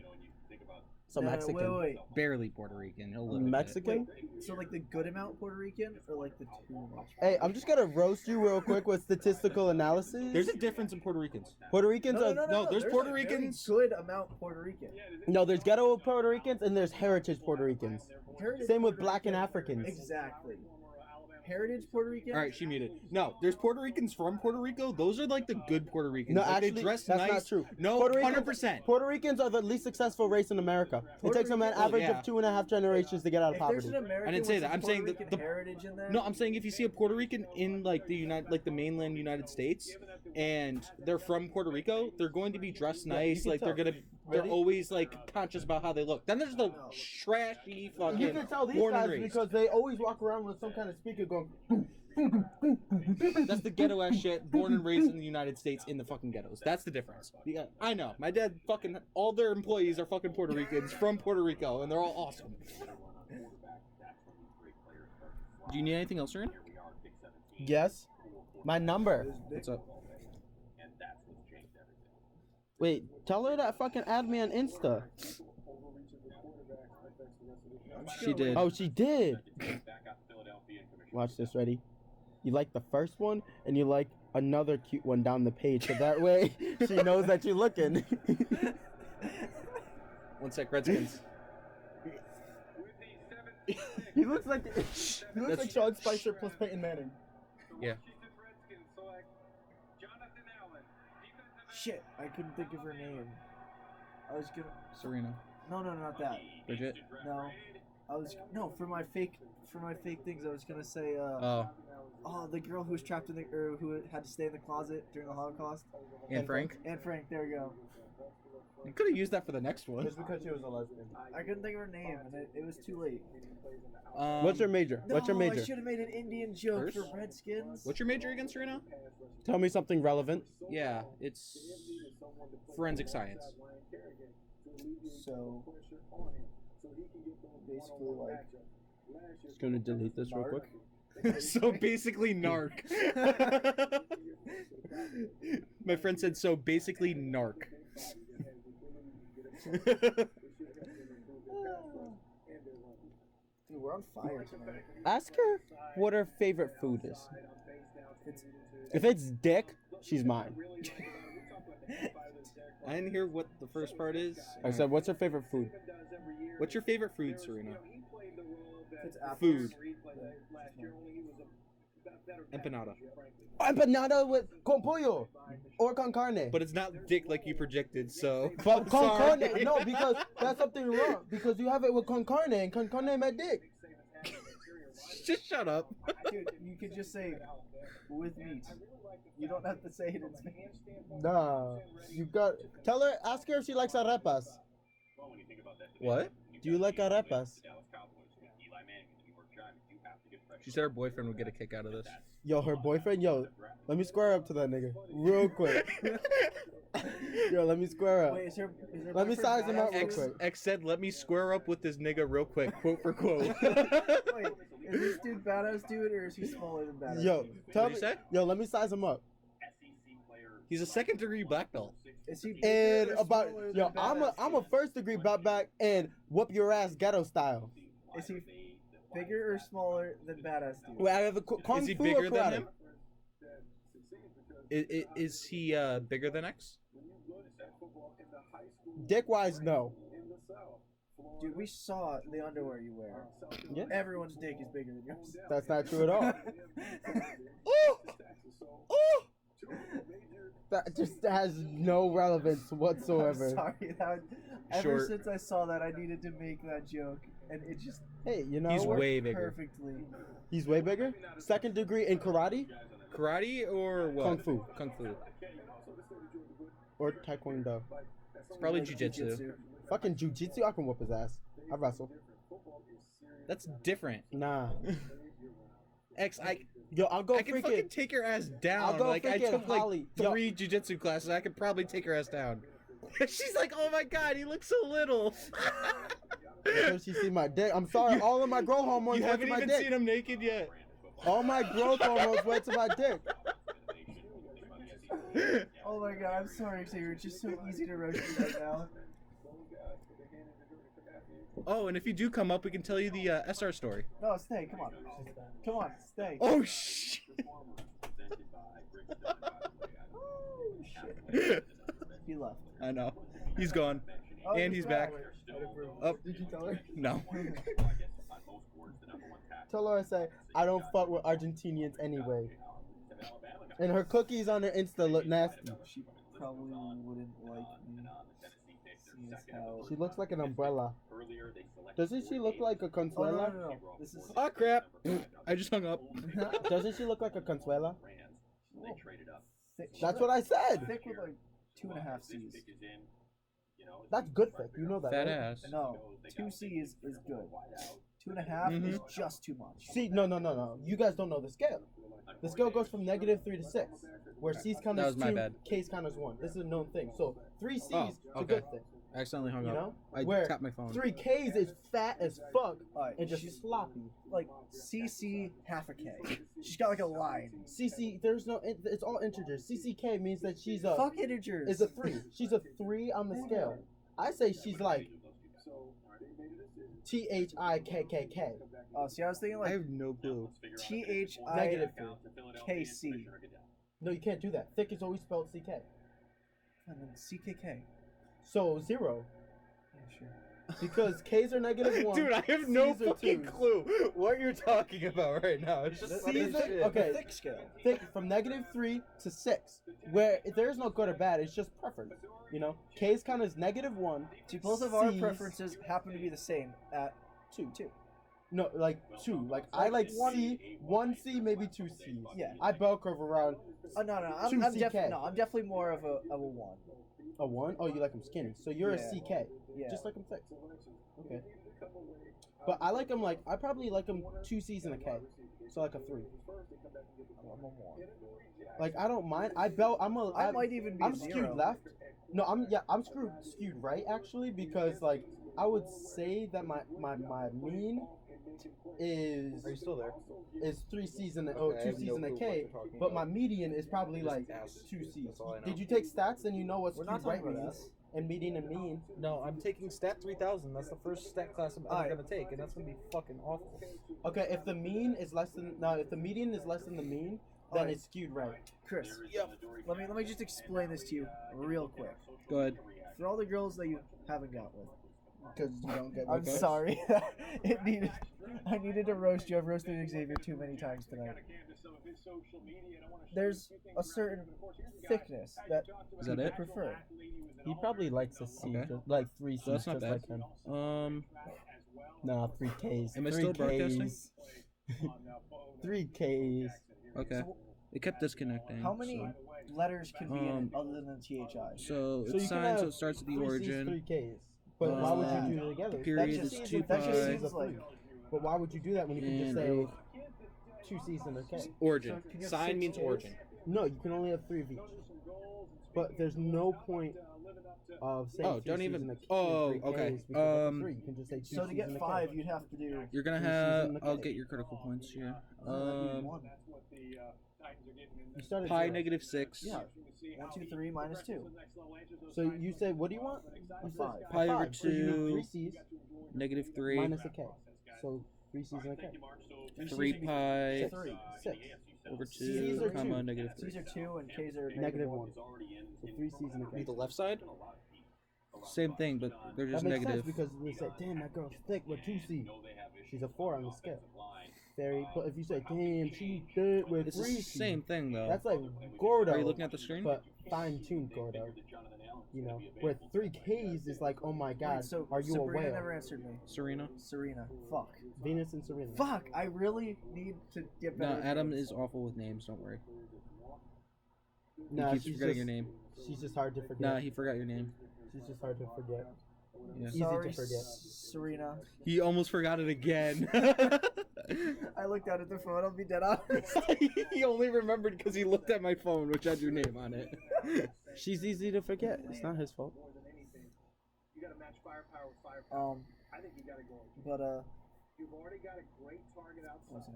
So Mexican. Wait. Barely Puerto Rican. A little Mexican? So like the good amount Puerto Rican or like the too much? Hey, I'm just gonna roast you real quick with statistical analysis. There's a difference in Puerto Ricans. Puerto Ricans are No, there's Puerto a very Ricans. good amount Puerto Rican. no, there's ghetto Puerto Ricans and there's heritage Puerto Ricans. Heritage Same with Puerto black and Rican- Africans. Exactly. Heritage Puerto Rican. All right, she muted. No, there's Puerto Ricans from Puerto Rico. Those are like the good Puerto Ricans. No, Like, actually, they dress that's nice. not true. No, Puerto Ricans- 100%. Puerto Ricans are the least successful race in America. It takes them an Ricans- average Oh, yeah. of 2.5 generations to get out of If there's poverty. an American I didn't say with that. some I'm saying Puerto that Rican heritage in there. No, I'm saying if you see a Puerto Rican in like the mainland United States, and they're from Puerto Rico, they're going to be dressed nice. Like they're Ready? always like conscious about how they look. Then there's the trashy fucking You can tell these born and guys raised. because they always walk around with some kind of speaker going. That's the ghetto ass shit. Born and raised in the United States in the fucking ghettos. That's the difference. Yeah, I know. My dad fucking all their employees are fucking Puerto Ricans from Puerto Rico, and they're all awesome. Do you need anything else, Aaron? Yes. My number. What's up? Wait, tell her that fucking add me on Insta. She did. Oh, she did. Watch this, ready? You like the first one, and you like another cute one down the page, so that way she knows that you're looking. 1 sec, Redskins. He looks like Sean Spicer plus Peyton Manning. Yeah. Shit, I couldn't think of her name. I was gonna. Serena. No, not that. Bridget. No, for my fake things. I was gonna say. Oh, the girl who was trapped in who had to stay in the closet during the Holocaust. Anne Frank. Anne Frank. There we go. You could have used that for the next one. Just because she was a lesbian. I couldn't think of her name, and it was too late. What's your major? What's your No, major? I should have made an Indian joke Hers? for Redskins. What's your major again, Serena? Tell me something relevant. Yeah, it's forensic science. So basically, like, Just gonna delete this real quick. So basically, narc. My friend said, so basically, narc. dude, we're on fire tonight. Ask her what her favorite food is. If it's dick, she's mine. I didn't hear what the first part is. I said, what's her favorite food? What's your favorite food, Serena? It's apples. Food. Empanada. Empanada with con pollo or con carne. But it's not dick like you projected, so. But con Sorry. carne, no, because that's something wrong. Because you have it with con carne, and con carne my dick. Just shut up. Dude, you could just say with meat. You don't have to say it in Spanish. Nah, you got. Tell her, ask her if she likes arepas. What? Do you like arepas? She said her boyfriend would get a kick out of this. Yo, her boyfriend, yo, let me square up to that nigga real quick. Yo, let me square up. Wait, is her Let me boyfriend size him up real X, quick. X said, let me square up with this nigga real quick, quote for quote. Wait, is this dude badass dude or is he smaller than badass? Yo, tell What'd me. you say? Yo, let me size him up. He's a second-degree black belt. Is he And bigger or about smaller yo, than badass I'm a dude? first degree back and whoop your ass ghetto style. Is he bigger or smaller than badass dude? Wait, I have a kung Is he fu bigger or than karate? him? Is he bigger than X? Dick wise, no. Dude, we saw the underwear you wear. Yeah. Everyone's dick is bigger than yours. That's not true at all. Ooh! Ooh! That just has no relevance I'm whatsoever. sorry. Ever Short. since I saw that, I needed to make that joke. and it just Hey, you know, He's worked way bigger. perfectly. He's way bigger. Second degree in karate, Karate or what? Kung fu. Kung fu. or taekwondo. It's probably jujitsu. Fucking jujitsu, I can whoop his ass. I wrestle. That's different. Nah. X, Yo, I'll go I can fucking freaking. take your ass down. I'll go Like I freaking took like Holly. Yo. 3 jujitsu classes. I could probably take her ass down. She's like, oh my god, he looks so little. So she see my dick. I'm sorry, all of my growth hormones You went to haven't my even dick. seen him naked yet. All my growth hormones went to my dick. Oh my god, I'm sorry, Xavier. It's just so easy to roast you right now. Oh, and if you do come up, we can tell you the SR story. No, stay. Come on. Come on, stay. Oh shit! He left. I know. He's gone. Oh, And he's back. Oh, Did you tell her? no. Tell her I say I don't fuck with Argentinians anyway. And her cookies on her Insta look nasty. She probably wouldn't like me. Seeing as how... She looks like an umbrella. Doesn't she look like a Oh, consuela? no. This is... Oh crap! I just hung up. Doesn't she look like a consuela? thick. That's what I said. Thick with like 2.5 C's. That's good thick. You know that. Fat right? ass. No, 2C is good. 2.5 is just too much. See, no. You guys don't know the scale. The scale goes from -3 to 6, where C's count That as was my 2, bad. K's count as 1. This is a known thing. So 3 C's Oh, is a okay. good thing. I accidentally hung You up. know? I Where tapped my phone. 3 K's is fat as fuck Alright, and just she's sloppy. like CC half a K. She's got like a line. CC, there's no, it's all integers. CCK means that she's a, Fuck integers. is a 3. She's a 3 on the scale. I say she's like THIKKK. Oh, see, I was thinking I like have no clue. THIKC. No, you can't do that. Thick is always spelled CK. And then CKK. So 0. Yeah, sure. Because K's are -1. Dude, I have no C's are fucking 2s. clue what you're talking about right now. It's just C's are, shit. okay, Thick scale. thick from -3 to 6, where there's no good or bad. It's just preference. You know, K's count is -1. See, both of our C's- preferences happen to be the same at 2. No, like 2. Like I like C, 1 C, maybe 2 C's. Yeah. I bell curve around Oh no, Two I'm CK. definitely more of a 1. a 1. Oh, you like him skinny. So you're Yeah. a CK. Yeah. Just like him thick. Okay. But I like him like I probably like him 2 C's and a K. So like a 3. I'm a 1. Like I don't mind. I might even be I'm a skewed 0. left. No, I'm skewed right actually because like I would say that my mean is Are you still there? is 3 C's and a, Okay, I 2 have C's no and a clue K, what you're talking but about. my median is probably Just like ask. 2 C's. That's all I know. Did you take stats and you know what We're skewed not right talking about means? this. And median and mean. No, I'm taking Stat 3000. That's the first stat class I'm ever Alright. gonna take, and that's gonna be fucking awful. Okay, if the mean is less than if the median is less than the mean, then Alright. it's skewed right. Chris, let me just explain this to you real quick. Go ahead. For all the girls that you haven't got with, Because you don't get I'm sorry. I needed to roast you. I've roasted Xavier too many times tonight. There's a certain thickness that Is that people it? prefer. He probably likes a C, Okay. just, like 3 C's, So that's not just bad. like him. Nah, 3 Ks. Am I 3 still broadcasting? Ks. 3 Ks. Okay. It kept disconnecting. How many So, letters can be in it other than the THI? so So it's you can signed, have so it starts at the 3 origin. C's, 3 Ks. But why would you do it together? The period That is just 2 seems- that just pi. seems like. But why would you do that when you can just And say it'll- 2 C's and a K? Origin. So can you have Sign 6 means Ks? origin. No, you can only have 3 of each. But there's no point of saying Oh, 2 don't C's even- and a K oh, and 3 okay. Ks because it's a 3. You can just say 2 So to C's get and a 5, K. you'd have to do. You're gonna 3 C's have. and a I'll K. get your critical points here. That'd be 1. You started Pi 0. -6. Yeah. 1, 2, 3 minus 2. So you say, what do you want? You said 5. Pi over 5. So you need 3 2. C's -3. minus a K. So 3 C's and a K. 3 pi 3. 6. over C's 2, are comma, 2. -3. C's are 2 and K's are -1. So 3 C's and a Be K. the left side? Same thing, but they're That just makes sense negative. because they say, damn, that girl's thick with 2 C's. She's a 4 on the scale. Very, but if you say, damn, she's thick with It's 3 the C's. same thing though. That's like Gordo. Are you looking at the screen? But fine-tuned Gordo. you know, where 3Ks is like, oh my god, so are you Sabrina a whale? never answered me. Serena. Serena. Fuck. Venus and Serena. Fuck. I really need to get better. No, at Adam names. is awful with names. Don't worry. Nah, he keeps she's forgetting just, your name. She's just hard to forget. Nah, he forgot your name. She's just hard to forget. Yeah. Easy Sorry, to forget. Serena. He almost forgot it again. I looked down at the phone. I'll be dead honest. He only remembered because he looked at my phone, which had your name on it. She's easy to forget. It's not his fault. You got to match firepower with firepower. I think you got to go. But You've already got a great target outside.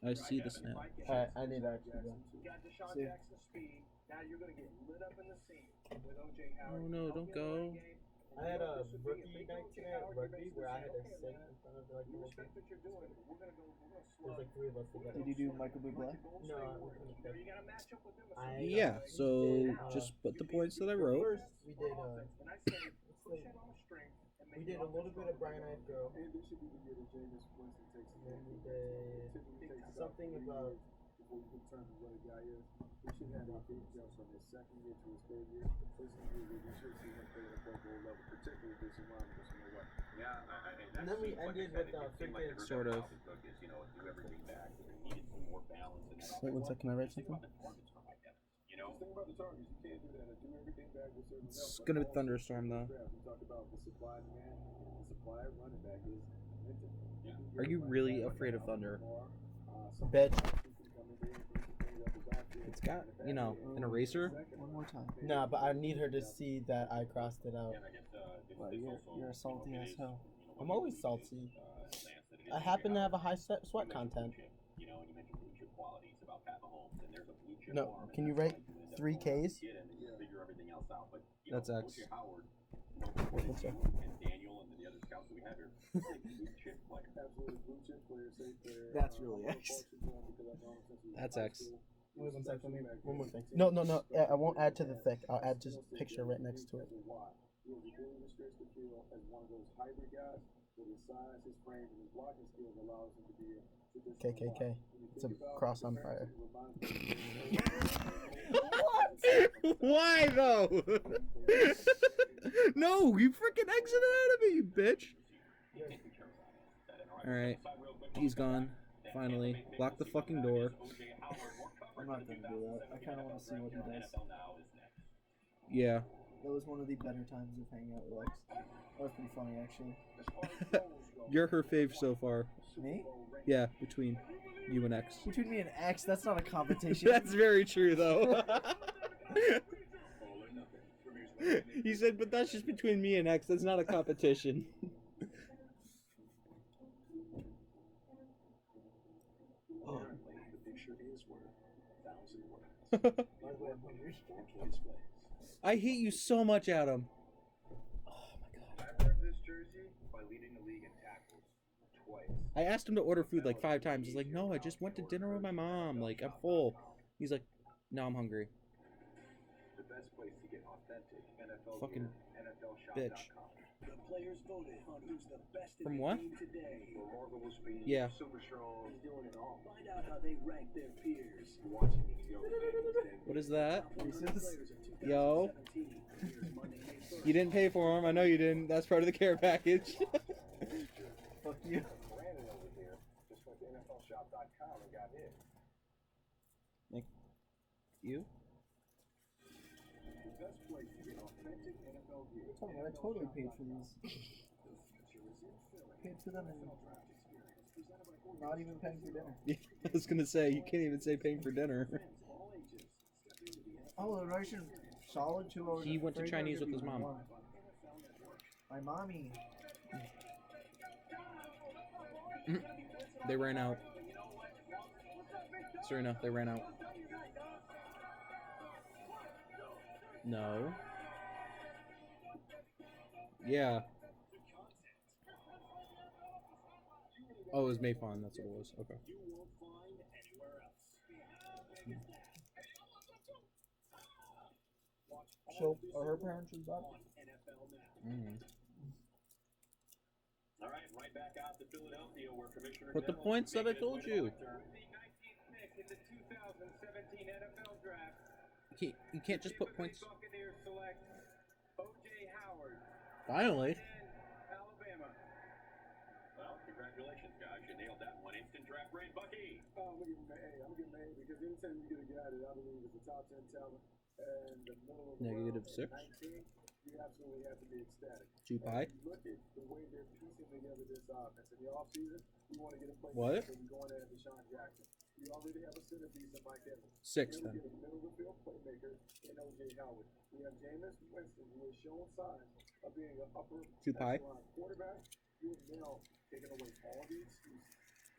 I see the snap. Alright, I need that actually. You got Deshaun Jackson's speed. Now you're going to get lit up in the scene with O.J. Howard. Oh no, don't go. I had a rookie night today at rugby where I had to sit in front of like the Respect what you're doing. We're going to go. There's like 3 of us together. did you do Michael Bublé? No, You got to match up with them. Yeah, so just put the points that I wrote. First, we did we did a little bit of Brian Ive Girl. And then we did something about before we determine what a guy is. We should have our big jumps from his second year to his third year. First year, we should see him play at a Pro Bowl level, particularly this environment. and then we ended with freaking Sort of. Wait 1 second, can I write something? Think about the targets. You can't do that. Do everything back with certain It's gonna be thunderstorm though. We talked about the supply and demand. The supply of running back is limited. Are you really afraid of thunder? Bitch. It's got, you know, an eraser. One more time. Nah, but I need her to see that I crossed it out. Well, you're a salty as hell. I'm always salty. I happen to have a high sweat content. No, can you write 3Ks? That's X. What's that? That's really X. That's X. Wait 1 second, let me, one more thing. No, I won't add to the thick. I'll add just a picture right next to it. KKK. It's a cross on fire. What? Why though? No, you freaking exited out of me, you bitch. Alright. He's gone. Finally. Lock the fucking door. I'm not gonna do that. I kind of want to see what he does. Yeah. That was one of the better times of hanging out with Lex. That was pretty funny, actually. You're her fave so far. Me? Yeah, between you and X. Between me and X, that's not a competition. That's very true, though. He said, but that's just between me and X. That's not a competition. Oh. I hate you so much, Adam. I asked him to order food like 5 times. He's like, no, I just went to dinner with my mom. Like, I'm full. He's like, no, I'm hungry. The best place to get authentic NFL Fucking gear, bitch. The players voted on who's the best in From the what? game today. Remarkable speed, Yeah. super strong. He's doing it all. Find out how they rank their peers. Watching these young What is that? Reese's? Yo. You didn't pay for them. I know you didn't. That's part of the care package. Fuck you. Brandon over here just went to NFLshop.com and got hit. You? The best place to get authentic NFL gear. I totally paid for these. Paid for them and not even paying for dinner. Yeah, I was gonna say, you can't even say paying for dinner. Oh, a nice and solid 2 hours. He went to Chinese with his mom. My mommy. They ran out. Serena, they ran out. No. Yeah. Oh, it was Mayfawn, that's what it was. Okay. So, are her parents in that? All right, right back out to Philadelphia, where Commissioner Put the points that I told you. NFL draft. You can't just put points. Buccaneers select Finally. Alabama. Well, congratulations, guys. You nailed that one. Instant draft grade, Bucky. Oh, I'm gonna get mad because anytime you get a guy that I believe is a top 10 talent and the middle of the Negative world 6. at 19, you absolutely have to be ecstatic. 2 pi. And you look at the way they're piecing together this offense. In the offseason, you want to get a What? playmaker, you're going at Deshaun Jackson. You already have a centerpiece in Mike Evans. 6 You're then. going to get a middle of the field playmaker in O.J. Howard. We have Jameis Winston, who has shown signs of being an upper 2 pi. echelon quarterback. You have now taken away all the excuses.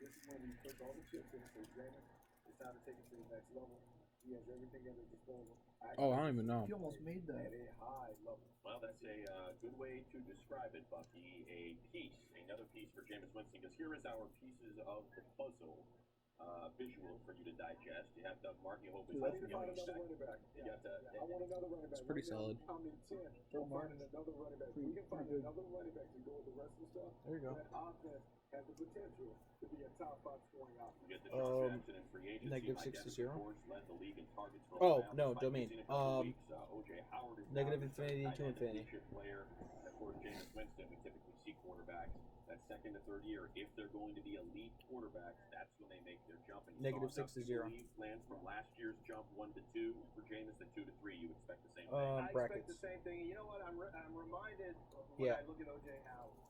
This is when we put all the chips in and say, Jameis, it's time to take it to the next level. He has everything at his disposal. Oh, I don't even know. He almost made that. At a high level. Well, that's a good way to describe it, Bucky. Another piece for Jameis Winston, because here is our pieces of the puzzle. Visual for you to digest. You have Doug Martin. You hope I need to find another running back. You got I want another running back. It's pretty solid. I'm in 10. We'll find another running back. We can find another running back to go with the rest of the stuff. There you go. That offense has the potential to be a top 5 scoring offense. You get the Josh Jackson in free agency. Negative Mike 6 to Evans, 0. of course, led the league in targets for Oh, Alabama, no, despite domain. missing a couple weeks. O.J. Howard is Negative now infinity the to infinity. leadership player. Of course, Jameis Winston, we typically see quarterbacks that second to third year. If they're going to be elite quarterbacks, that's when they make their jump. And Negative 6 to 0. Lands from last year's jump 1 to 2 for Jameis, then 2 to 3. You expect the same thing. I Brackets. expect the same thing. You know what? I'm reminded when I look at O.J. Howard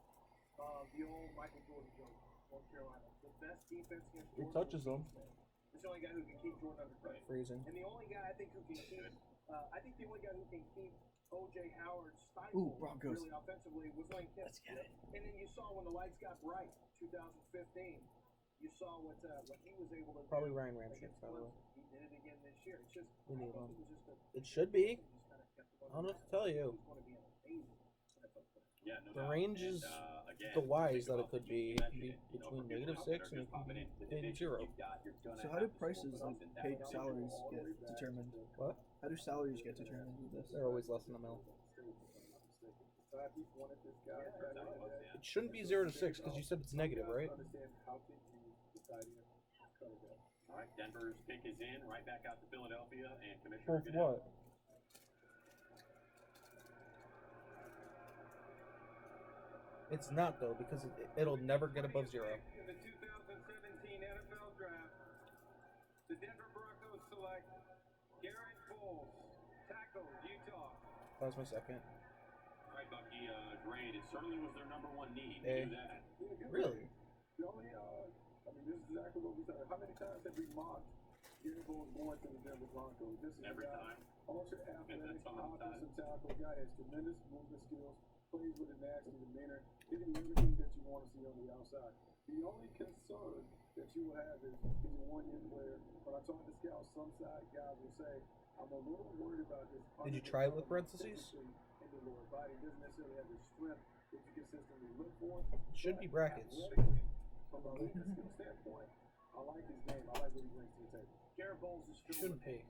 of the old Michael Jordan joke, North Carolina. The best defense against He Jordan. touches them. It's the only guy who can keep Jordan under pressure. Freezing. And the only guy I think who can keep, I think the only guy who can keep O.J. Howard Ooh, stifled Broncos. really offensively was Lane Kiffin. Let's get it. And then you saw when the lights got bright, 2015. You saw what he was able to Probably do Ryan Ramchick, against by the way. Clemson. He did it again this year. It's just, We need I think one. it was just a, It should be. just kind of kept I don't know what to tell you. He's going to be an amazing NFL player. Yeah, no The doubt. range And, is again, the wise think that it about could you be. It can be mentioned it, between for negative people 6 that and are it just popping can into be the 0. you're gonna So how do have to prices focus like on that paid individual. salaries get determined? What? How do salaries get determined with this? They're always less than a mil. He's wanted this guy. It shouldn't be 0 to 6 because you said it's negative, right? Understand how can you decide to cut it down. All right, Denver's pick is in, right back out to Philadelphia, and Commissioner For Goodell. what? It's not though because it'll never get above 0. In the 2017 NFL Draft, the Denver Broncos select Garrett Bowles, tackle, Utah. That was my second. All right, Bucky, grade. It certainly was their number one need. A. Do that. Really? The only, this is exactly what we said. How many times have we mocked Garrett Bowles going to the Denver Broncos? This is Every a guy, time. ultra athletic, That's all the time. offensive tackle, guy has tremendous movement skills, plays with a nasty demeanor, giving you everything that you want to see on the outside. The only concern that you will have is he's a one-year player. When I talk to scouts, some side guys will say, I'm a little worried about this. Did you try it with parentheses? In the lower body, he doesn't necessarily have the strength that you consistently look for. It should be brackets. Athletically, from a skill standpoint, I like his game. I like what he brings to the table. Garrett Bowles is still Shouldn't pay.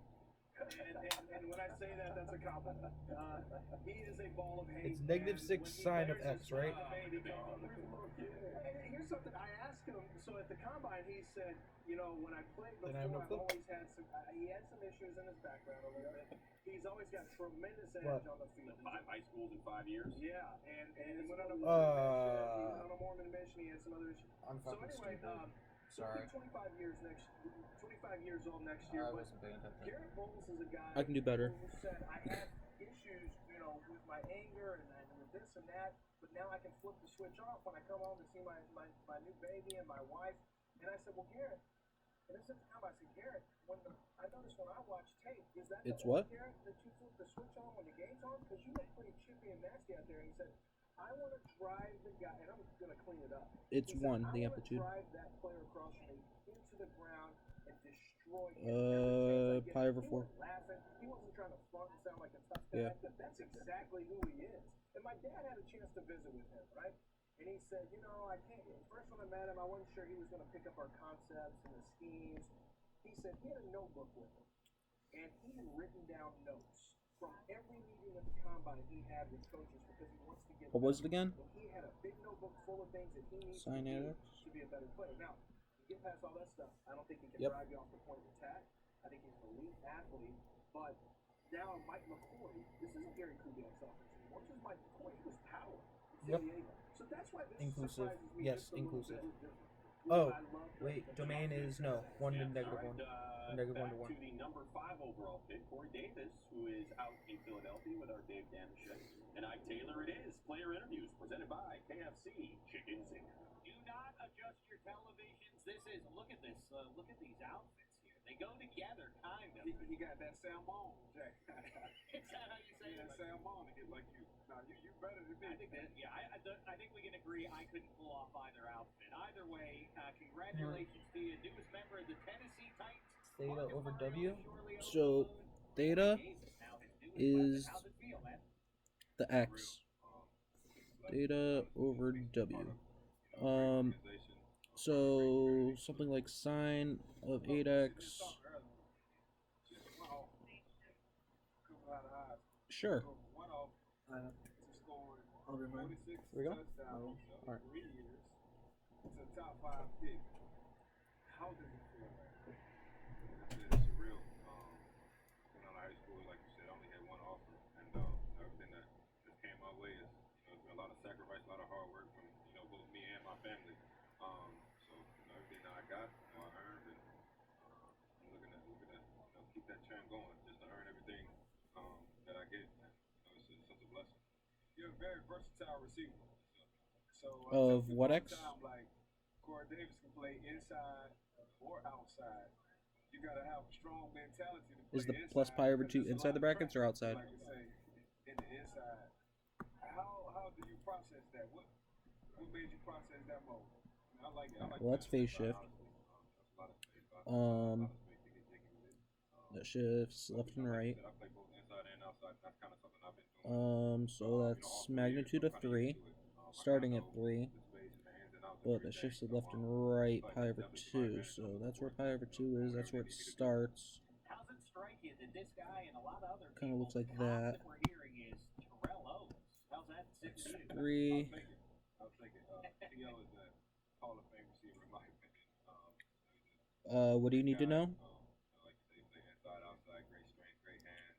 and when I say that, that's a compliment. He is a ball of hate. It's negative and 6 when he sine of wears X, his right? And here's something I asked him. So at the combine, he said, when I played Then before, I have no I've clue. always had some. He had some issues in his background a little bit. He's always got tremendous edge What? on the field. 5 high schools in 5 years. Yeah, and he went on a Mormon mission. He had some other issues. I'm So fucking anyway, stupid. so Sorry. he's 25 years old next year. I But wasn't paying attention. Garrett Bowles is a guy I can do better. who said, I had issues, with my anger and with this and that, but now I can flip the switch off when I come home to see my new baby and my wife. And I said, well, Garrett, and this is the time I said, Garrett, I noticed when I watch tape, is that It's the what? Garrett, that you flip the switch on when the game's on? Because you look pretty chippy and nasty out there. And he said, I want to drive the guy, and I'm going to clean it up. It's He said, 1, I the wanna amplitude. drive that player across from me into the ground and destroy him. Every chance I get. Pi over He 4. wasn't laughing. He wasn't trying to front and sound like a tough guy. Yeah. But that's exactly who he is. And my dad had a chance to visit with him, right? And he said, I can't. First when I met him, I wasn't sure he was going to pick up our concepts and the schemes. He said he had a notebook with him, and he had written down notes from every meeting at the combine he had with coaches because he wants to get. What was it again? And he had a big notebook full of things that he needs Sin to do X. to be a better player. Now, you get past all that stuff, I don't think he can Yep. drive you off the point of attack. I think he's an elite athlete, but now Mike McCoy, this isn't Gary Kubiak's offense anymore. This is Mike McCoy. He was power. Yep. So that's why this Inclusive. surprises me Yes, just a little inclusive. bit different. Oh, I love wait. Domain is no 1 to -1. Negative 1 to 1. To the number 5 overall pick, Corey Davis, who is out in Philadelphia with our Dave Damashek. And Ike Taylor it is. Player interviews presented by KFC Chicken Zinger. Do not adjust your televisions. This is, look at this. Look at these outfits here. They go together, kind of. He got that salmon, Jack. Is that how you say it? That salmon to get like you. No, you better than me. I think that, yeah, I think we can agree I couldn't pull off either outfit. Either way, congratulations to you, newest member of the Tennessee Titans. Theta over W. So theta is the X. Theta over W. So something like sine of 8x. Sure. Here we go. Touchdowns, All right. 3 years. It's a top 5 pick. How does it feel? It's surreal. When I was in high school, like you said, I only had one offer, and everything that just came my way is, it's been a lot of sacrifice, a lot of hard work from, both me and my family. So everything that I got, I earned, and I'm looking to keep that trend going, just to earn everything that I get. It's such a blessing. You're a very versatile receiver. So Of what X? Like Corey Davis can play inside or outside. You gotta have a strong mentality to play Is the inside, plus pi over 2 because there's a inside lot the of brackets or pressure, outside? Like you say, in the inside. How do you process that? What made you process that mode? I like it. Well, that's phase shift. That shifts left and right. So that's magnitude of 3, starting at 3. But that shifts it left and right, pi over 2. So that's where pi over 2 is. That's where it starts. How's it strike you that this guy and a lot of other Kind of looks like people, that. we're hearing is Terrell Owens. How's that sit It's to you? 3. I'll take it. T.O. is a Hall of Fame receiver in my opinion. What do you need to know? Like you say, inside, outside, great strength, great hands.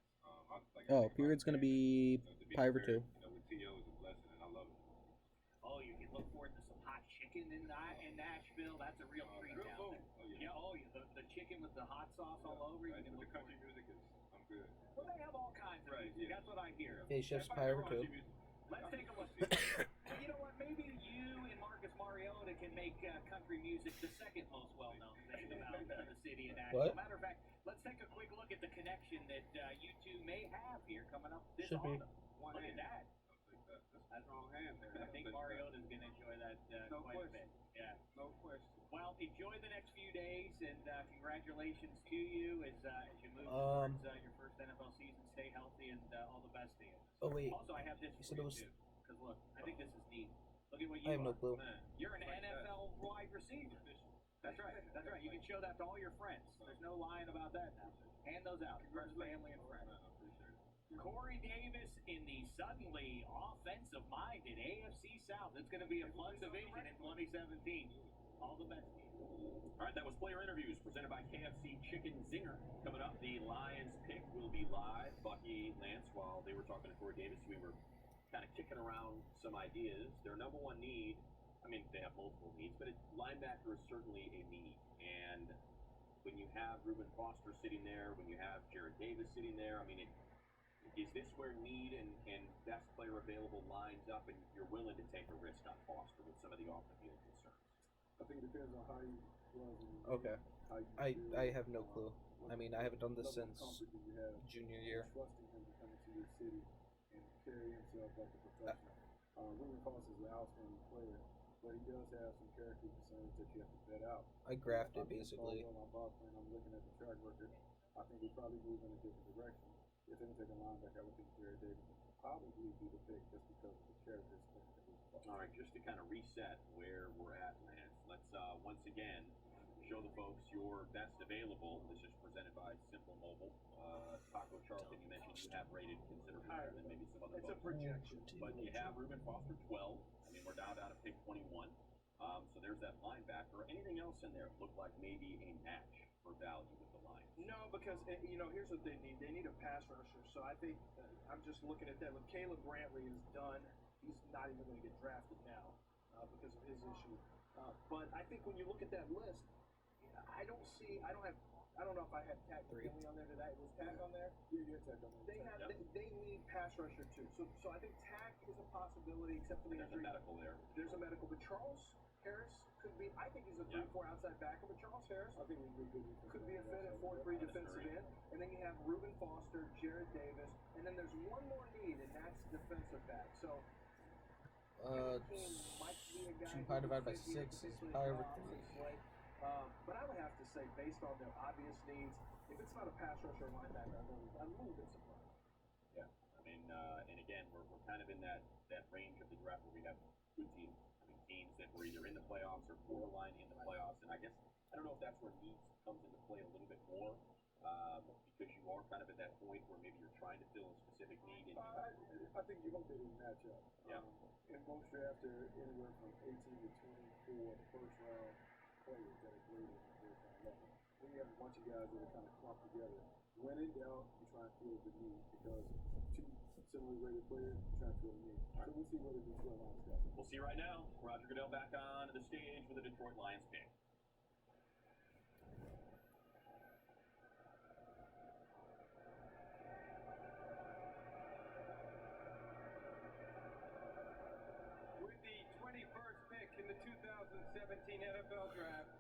Oh, period's going to be pi over 2. With T.O. is a blessing, and I love it. Oh, you can look forward to some hot chicken in Nashville. That's a real treat down there. The chicken with the hot sauce all over. You can The look country forward to. music is, I'm good. Well, they have all kinds of music. That's what I hear. Phase shifts pi over 2. Let's take a look. You know what? Maybe you and Marcus Mariota can make country music the second most well-known thing about the city of Nashville. What? Matter of fact, let's take a quick look at the connection that you two may have here coming up this Should be. autumn. Look at that. That's strong hand there. I think Mariota's going to enjoy that quite a bit. Yeah. No question. Well, enjoy the next few days, and congratulations to you as you move towards your first NFL season. Stay healthy, and all the best to you. Oh wait. Also, I have this You for said it you was. too, because look, I think this is neat. Look at what you I have no are. clue. You're an NFL wide receiver. That's right. That's right. You can show that to all your friends. There's no lying about that now. Hand those out. Your family and friends. Corey Davis in the suddenly offensive-minded AFC South. It's going to be a fun division in 2017. All the best. All right, that was player interviews presented by KFC Chicken Zinger. Coming up, the Lions pick will be live. Bucky, Lance, while they were talking to Corey Davis, we were kind of kicking around some ideas. Their number one need, I mean, they have multiple needs, but linebacker is certainly a need. And when you have Reuben Foster sitting there, when you have Jared Davis sitting there, I mean, is this where need and best player available lines up, and you're willing to take a risk on Foster with some of the off-the-field concerns? I think it depends on how you Okay. I have no clue. I mean, I haven't done this since junior year. Trusting him to come into your city and carry himself like a professional. Reuben Foster is an outstanding player, but he does have some character concerns that you have to vet out. I grafted basically. I'm looking at the track record. I think we probably move in a different direction. If they take a linebacker, I would think Jared Davis would probably be the pick just because of the character experience that we've got. All right, just to kind of reset where we're at, Lance, let's once again show the folks your best available. This is presented by Simple Mobile. Taco Charlton, you mentioned you have rated considerably higher than maybe some other folks. It's a projection. But you have Reuben Foster 12. I mean, we're down to pick 21. So there's that linebacker. Anything else in there look like maybe a match for value with the Lions? No, because here's what they need. They need a pass rusher. So I think I'm just looking at that. When Caleb Brantley is done, he's not even going to get drafted now because of his issue. But I think when you look at that list, I don't know if I had Tack McKinley on there today. Was Tack on there? Yeah, Tack on there. They need pass rusher too. So I think Tack is a possibility, except for the injury. There's a medical there. There's a medical, but Charles Harris could be. I think he's a 3-4 outside backer, but Charles Harris, I think could be a fit at 4-3 defensive end. And then you have Reuben Foster, Jared Davis, and then there's one more need, and that's defensive back. So. 2 pi divided by 6 is pi over 3. But I would have to say, based on their obvious needs, if it's not a pass rusher or linebacker, I'm a little bit surprised. Yeah, I mean, and again, we're kind of in that range of the draft where we have good teams. I mean, teams that were either in the playoffs or borderline in the playoffs, and I guess I don't know if that's where needs comes into play a little bit more, because you are kind of at that point where maybe you're trying to fill a specific need. And I think you hope they didn't match up. Yeah. In most drafts, there are anywhere from 18 to 24 first round players that are graded at the first round level. Then you have a bunch of guys that are kind of clumped together. When in doubt, you try and fill the need because 2 similarly rated players, you try and fill the need. So we'll see where the Detroit Lions go. We'll see right now. Roger Goodell back on the stage with the Detroit Lions pick. With the 21st pick in the 2017 NFL Draft,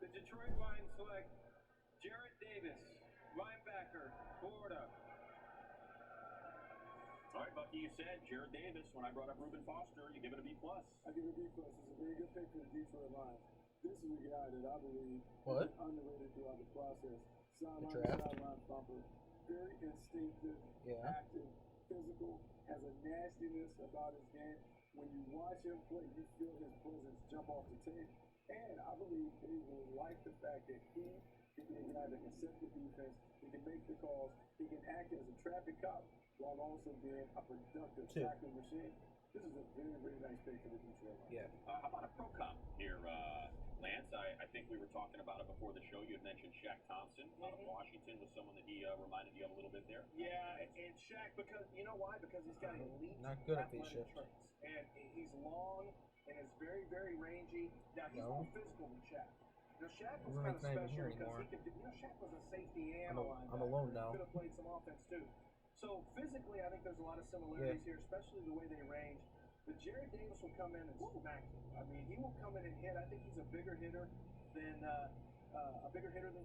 the Detroit Lions select Jarrett Davis, linebacker, Florida. All right, Bucky, you said Jared Davis. When I brought up Reuben Foster, you give it a B+. I give it a B+. It's a very good pick for the Detroit Lions. This is a guy that I believe What? is underrated throughout the process. The draft? Sideline bumper, very instinctive, active, physical, has a nastiness about his game. When you watch him play, you feel his presence jump off the tape. And I believe they will like the fact that he can be a guy that can set the defense, he can make the calls, he can act as a traffic cop while also being a productive tackling machine. This is a very, very nice pick for the Detroit Lions. Yeah. How about a pro comp here, Lance? I think we were talking about it before the show. You had mentioned Shaq Thompson out of Washington was someone that he reminded you of a little bit there. Yeah, and Shaq, because you know why? Because he's got elite Not good at these athletic shifts. traits. And he's long and is very, very rangy. Now, he's more physical than Shaq. Now, Shaq was kind of Roommate's not even special here because anymore. he could, Shaq was a safety and a I'm linebacker. alone now. Could have played some offense, too. So, physically, I think there's a lot of similarities here, especially the way they range. But Jared Davis will come in and smack you. I mean, he will come in and hit. I think he's a bigger hitter than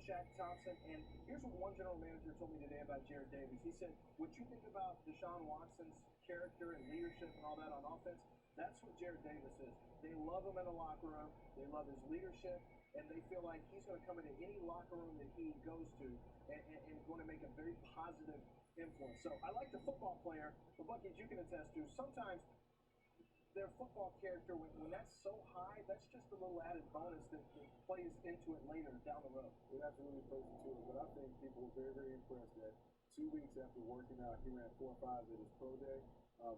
Shaq Thompson. And here's what one general manager told me today about Jared Davis. He said, what you think about Deshaun Watson's character and leadership and all that on offense, that's what Jared Davis is. They love him in the locker room. They love his leadership. And they feel like he's going to come into any locker room that he goes to and going to make a very positive influence. So I like the football player, but Bucky, as you can attest to, sometimes their football character, when that's so high, that's just a little added bonus that plays into it later down the road. It absolutely plays into it, but I think people were very, very impressed that 2 weeks after working out, he ran 4.5 at his pro day.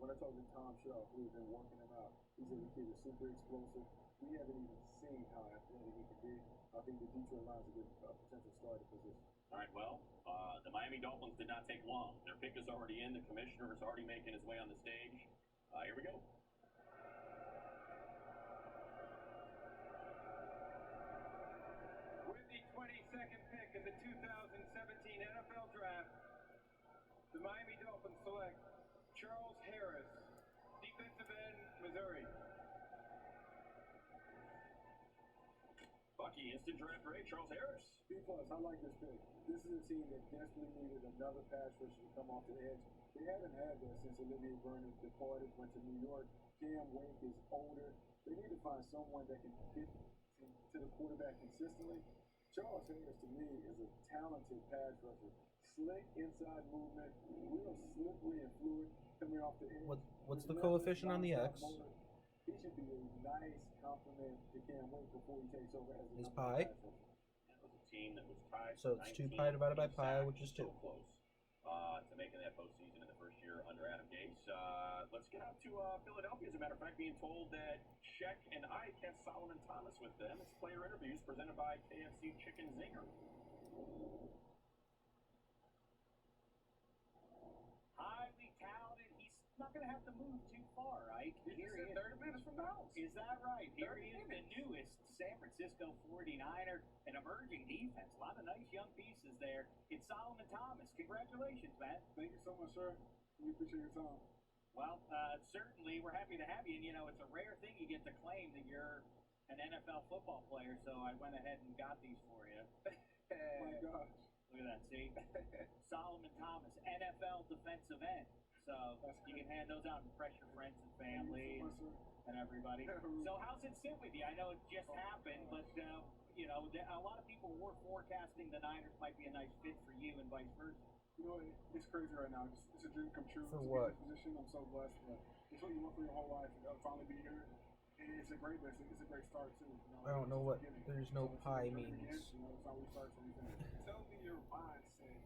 When I talked to Tom Shaw, who's been working him out, he said the kid is super explosive. We haven't even seen how athletic he can be. I think the Detroit Lions are a potential starter position. All right, well, the Miami Dolphins did not take long. Their pick is already in. The commissioner is already making his way on the stage. Here we go. With the 22nd pick in the 2017 NFL Draft, the Miami Dolphins select Charles Harris, defensive end, Missouri. Bucky, instant draft grade, Charles Harris. B+, I like this pick. This is a team that desperately needed another pass rusher to come off the edge. They haven't had that since Olivier Vernon departed, went to New York. Cam Wake is older. They need to find someone that can get to the quarterback consistently. Charles Harris, to me, is a talented pass rusher. Slick inside movement, real slippery and fluid coming off the edge. What's the coefficient on the X? He should be a nice compliment to Cam Wake before he takes over as a Is pi? That was a team that was tied. So it's 2 pi divided by pi, which is 2. So close to making that postseason in the first year under Adam Gase. Let's get out to Philadelphia. As a matter of fact, being told that Sheck and Ike have Solomon Thomas with them. It's player interviews presented by KFC Chicken Zinger. Highly touted. He's not going to have to move too far, right? Here he is. 30 minutes from the house. Is that right? Here he is, the newest San Francisco 49er, an emerging defense. A lot of nice young pieces there. It's Solomon Thomas. Congratulations, man. Thank you so much, sir. We appreciate your time. Well, certainly we're happy to have you. And, you know, it's a rare thing you get to claim that you're an NFL football player, so I went ahead and got these for you. Oh, my gosh. Look at that, see? Solomon Thomas, NFL defensive end. So you can hand those out and impress your friends and family and everybody. So how's it sit with you? I know it just happened, but, you know, a lot of people were forecasting the Niners might be a nice fit for you and vice versa. You know, it's crazy right now. It's a dream come true. For to what? be in this position. I'm so blessed. But it's what you want for your whole life. And finally be here. And it's a great blessing. It's a great start, too. You know, I don't know what there's no pie means. You know, it's how we start something. Tell me your mindset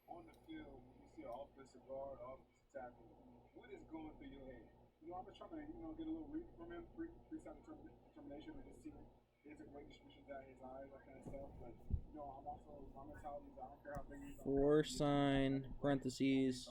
on the field when you see an offensive guard, offensive tackle. What is going through your head? You know, I'm just trying to, you know, get a little read from him, pre-side determination, and just see it's a great distribution to his eyes, that kind of stuff. But, you know, I'm also, my mentality is I don't care how big he is. For sign, parentheses.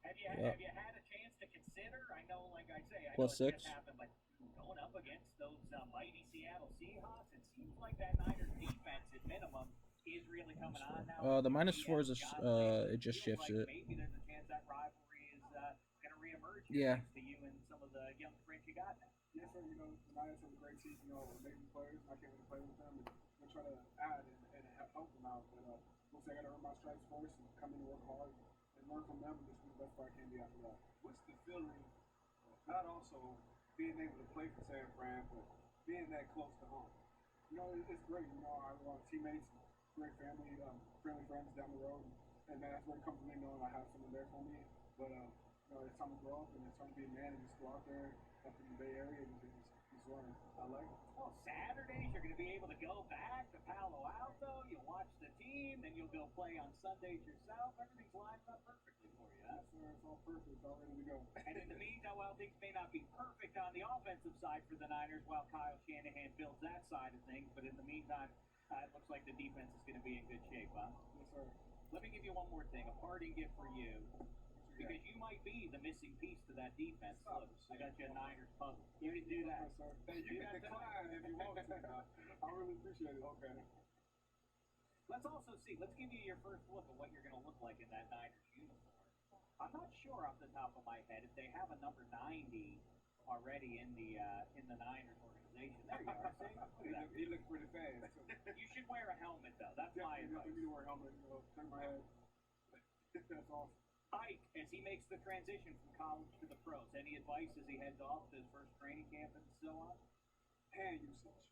Have you had a chance to consider? I know, like I say, I Plus know it 6. just happened, but going up against those mighty Seattle Seahawks, it seems like that Niners defense at minimum is really coming on now. The -4 is it just shifts it. Maybe there's a chance that rivalry is going to reemerge Yeah. thanks to you and some of the young friends you got now. Yes, sir. You know, the Niners have a great team. You know, amazing players. I can't wait to play with them and try to add and help them out. But once I got to earn my stripes first and come in and work hard and learn from them and just be the best player I can be after that. What's the feeling of not also being able to play for San Fran, but being that close to home? You know, it's great. You know, I have a lot of teammates, great family, friendly friends down the road. And that's where it comes to me knowing I have someone there for me. But, you know, it's time to grow up and it's time to be a man and just go out there up in the Bay Area and just learn. I like it. Well, Saturdays you're going to be able to go back to Palo Alto. You'll watch the team, then you'll go play on Sundays yourself. Everything's lined up perfectly for you. Huh? Yes, sir. It's all perfect. It's all ready to go. And in the meantime, while things may not be perfect on the offensive side for the Niners, while Kyle Shanahan builds that side of things, but in the meantime, it looks like the defense is going to be in good shape, huh? Yes, sir. Let me give you one more thing, a parting gift for you. Because you might be the missing piece to that defense. Look, I got you a Niners puzzle. You can do that. Yes, sir. Hey, you can decline if you want to. I really appreciate it. Okay. Let's also see. Let's give you your first look at what you're going to look like in that Niners uniform. I'm not sure off the top of my head if they have a number 90 already in the Niners organization. There you are. See? Look at that. He looks pretty fast. You should wear a helmet though. That's my advice. I need to wear a helmet. You know, turn my head. That's awesome. Ike, as he makes the transition from college to the pros, any advice as he heads off to his first training camp and so on? Hand usage.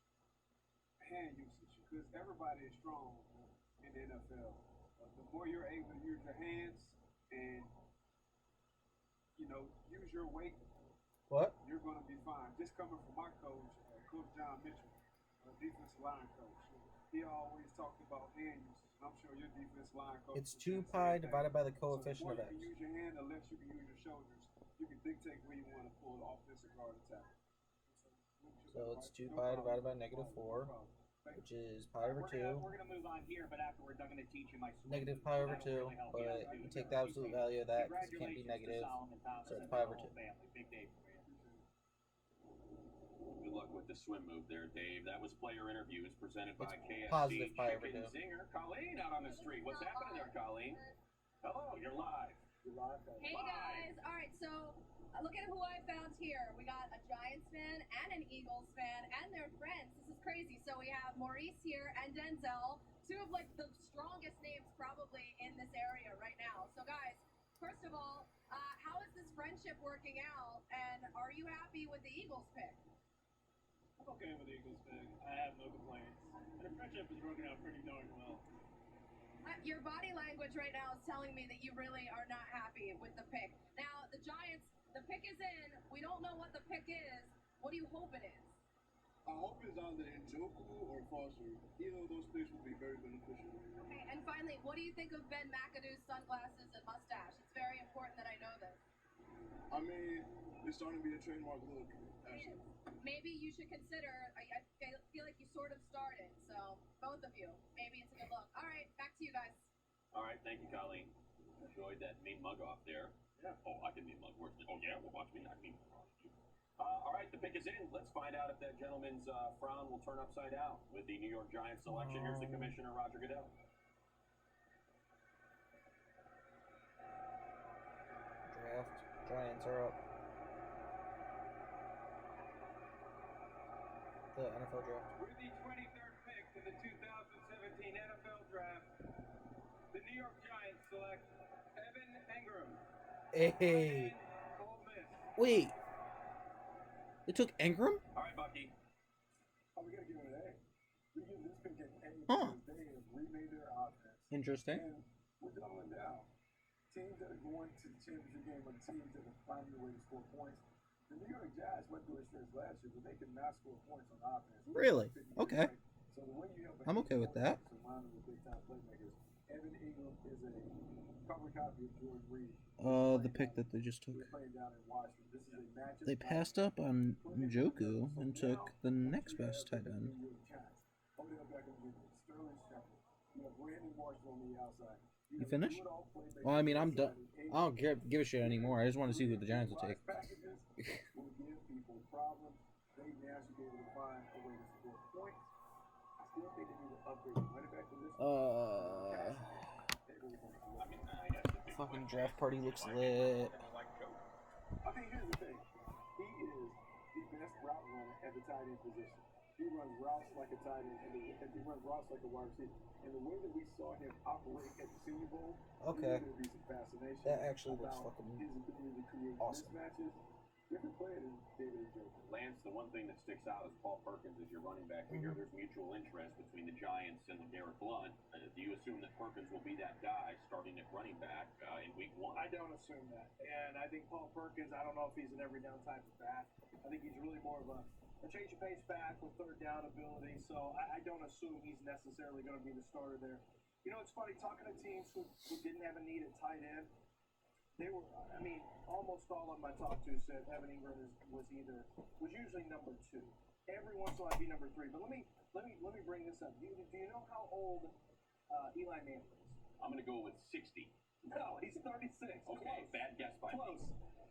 Hand usage. Because everybody is strong in the NFL. The more you're able to use your hands and, you know, use your weight, What? you're going to be fine. Just coming from my coach, Coach John Mitchell, defensive line coach. He always talked about hand usage. I'm sure your defense line coach. It's 2 pi divided by the coefficient of So the more x. you can use your hand, the less you can use your shoulders. You can dictate where you want to pull the offensive guard attack. So it's 2 pi divided by -4, which is pi over 2. We're gonna move on here, but afterwards I'm gonna teach you my Negative pi over 2, but you take the absolute value of that because it can't be negative, so it's pi over 2. Big day for you. Good luck with the swim move there, Dave. That was player interviews presented by It's KFC positive pi over Chicken 2. Zinger. Colleen out on the street. What's happening there, Colleen? Hello, you're live. Hey guys, all right, so look at who I found here. We got a Giants fan and an Eagles fan and their friends. This is crazy. So we have Maurice here and Denzel, two of like the strongest names probably in this area right now. So guys, first of all, how is this friendship working out, and are you happy with the Eagles pick? I'm okay with the Eagles pick. I have no complaints. And the friendship is working out pretty darn well. Your body language right now is telling me that you really are not happy with the pick. Now, the Giants, the pick is in. We don't know what the pick is. What do you hope it is? I hope it's either Njoku or Foster. Either of those picks will be very beneficial. Okay, and finally, what do you think of Ben McAdoo's sunglasses and mustache? It's very important that I know this. I mean, it's starting to be a trademark look, actually. Maybe you should consider, I feel like you sort of started, so both of you. Maybe it's a good look. All right, back to you guys. All right, thank you, Colleen. Enjoyed that mean mug off there. Yeah. Oh, I can mean mug. Oh, yeah, well, watch me. I can mean mug off you. All right, the pick is in. Let's find out if that gentleman's frown will turn upside down with the New York Giants selection. Here's the commissioner, Roger Goodell. Draft. Giants are up. The NFL draft. With the 23rd pick in the 2017 NFL draft, the New York Giants select Evan Engram. Hey. Ole Miss. Wait. They took Engram? All right, Bucky. Oh, we gotta give it an A. We give this pick an A Huh. because they have remade their offense. Interesting. And we're doubling down. Teams that are going to the championship game are teams that are finding a way to score points. The New York Giants went through a stretch last year, but they could not score points on offense. Really? Okay. So the way you help I'm okay with that. surrounding the big time playmakers. Evan Engram is a cover copy of Jordan Reed. The pick that they just took. We're playing down in Washington. This is a matchup. They passed up on Njoku and took the next best tight end. You finished? Well, I mean, I'm done. I don't give a shit anymore. I just want to see who the Giants will take. Fucking draft party looks lit. I think here's the thing. He is the best route runner at the tight end position. He runs routes like a tight end, and he runs routes like a wide receiver. And the way that we saw him operate at the Senior Bowl, Okay. there's going to be some fascination. That actually looks about fucking his ability to create awesome. mismatches. Different player than David Njoku. Lance, the one thing that sticks out is Paul Perkins as your running back. We hear there's mutual interest between the Giants and Garrett Blunt. Do you assume that Perkins will be that guy starting at running back in week 1? I don't assume that. And I think Paul Perkins, I don't know if he's an every down type of back. I think he's really more of a change of pace back with third down ability. So I don't assume he's necessarily going to be the starter there. You know, it's funny, talking to teams who didn't have a need at tight end, they were, I mean, almost all of them I talked to said Evan Engram was usually number 2. Every once in a while he'd be number 3. But let me bring this up. Do you know how old Eli Manning is? I'm going to go with 60. No, he's 36. Okay, Close. bad guess by Close.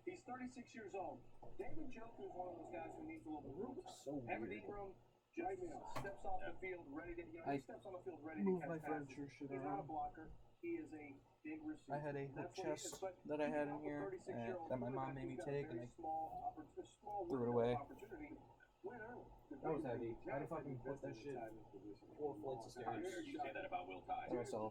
He's 36 years old. David Njoku is one of those guys who needs a little bit of room. So Evan weird. Engram just steps off the field ready to, I he steps on the field ready to Move catch my passes. furniture shit He's not a around. blocker. He is a big receiver. I had a That's hook what he is, chest but that I had in he's here a 36-year-old that my mom quarterback made me who's got a take, and very I small threw it window of away. opportunity. Win early. That was heavy. I had to fucking put that shit 4 flights of I stairs heard you say that about Will Tye. by myself.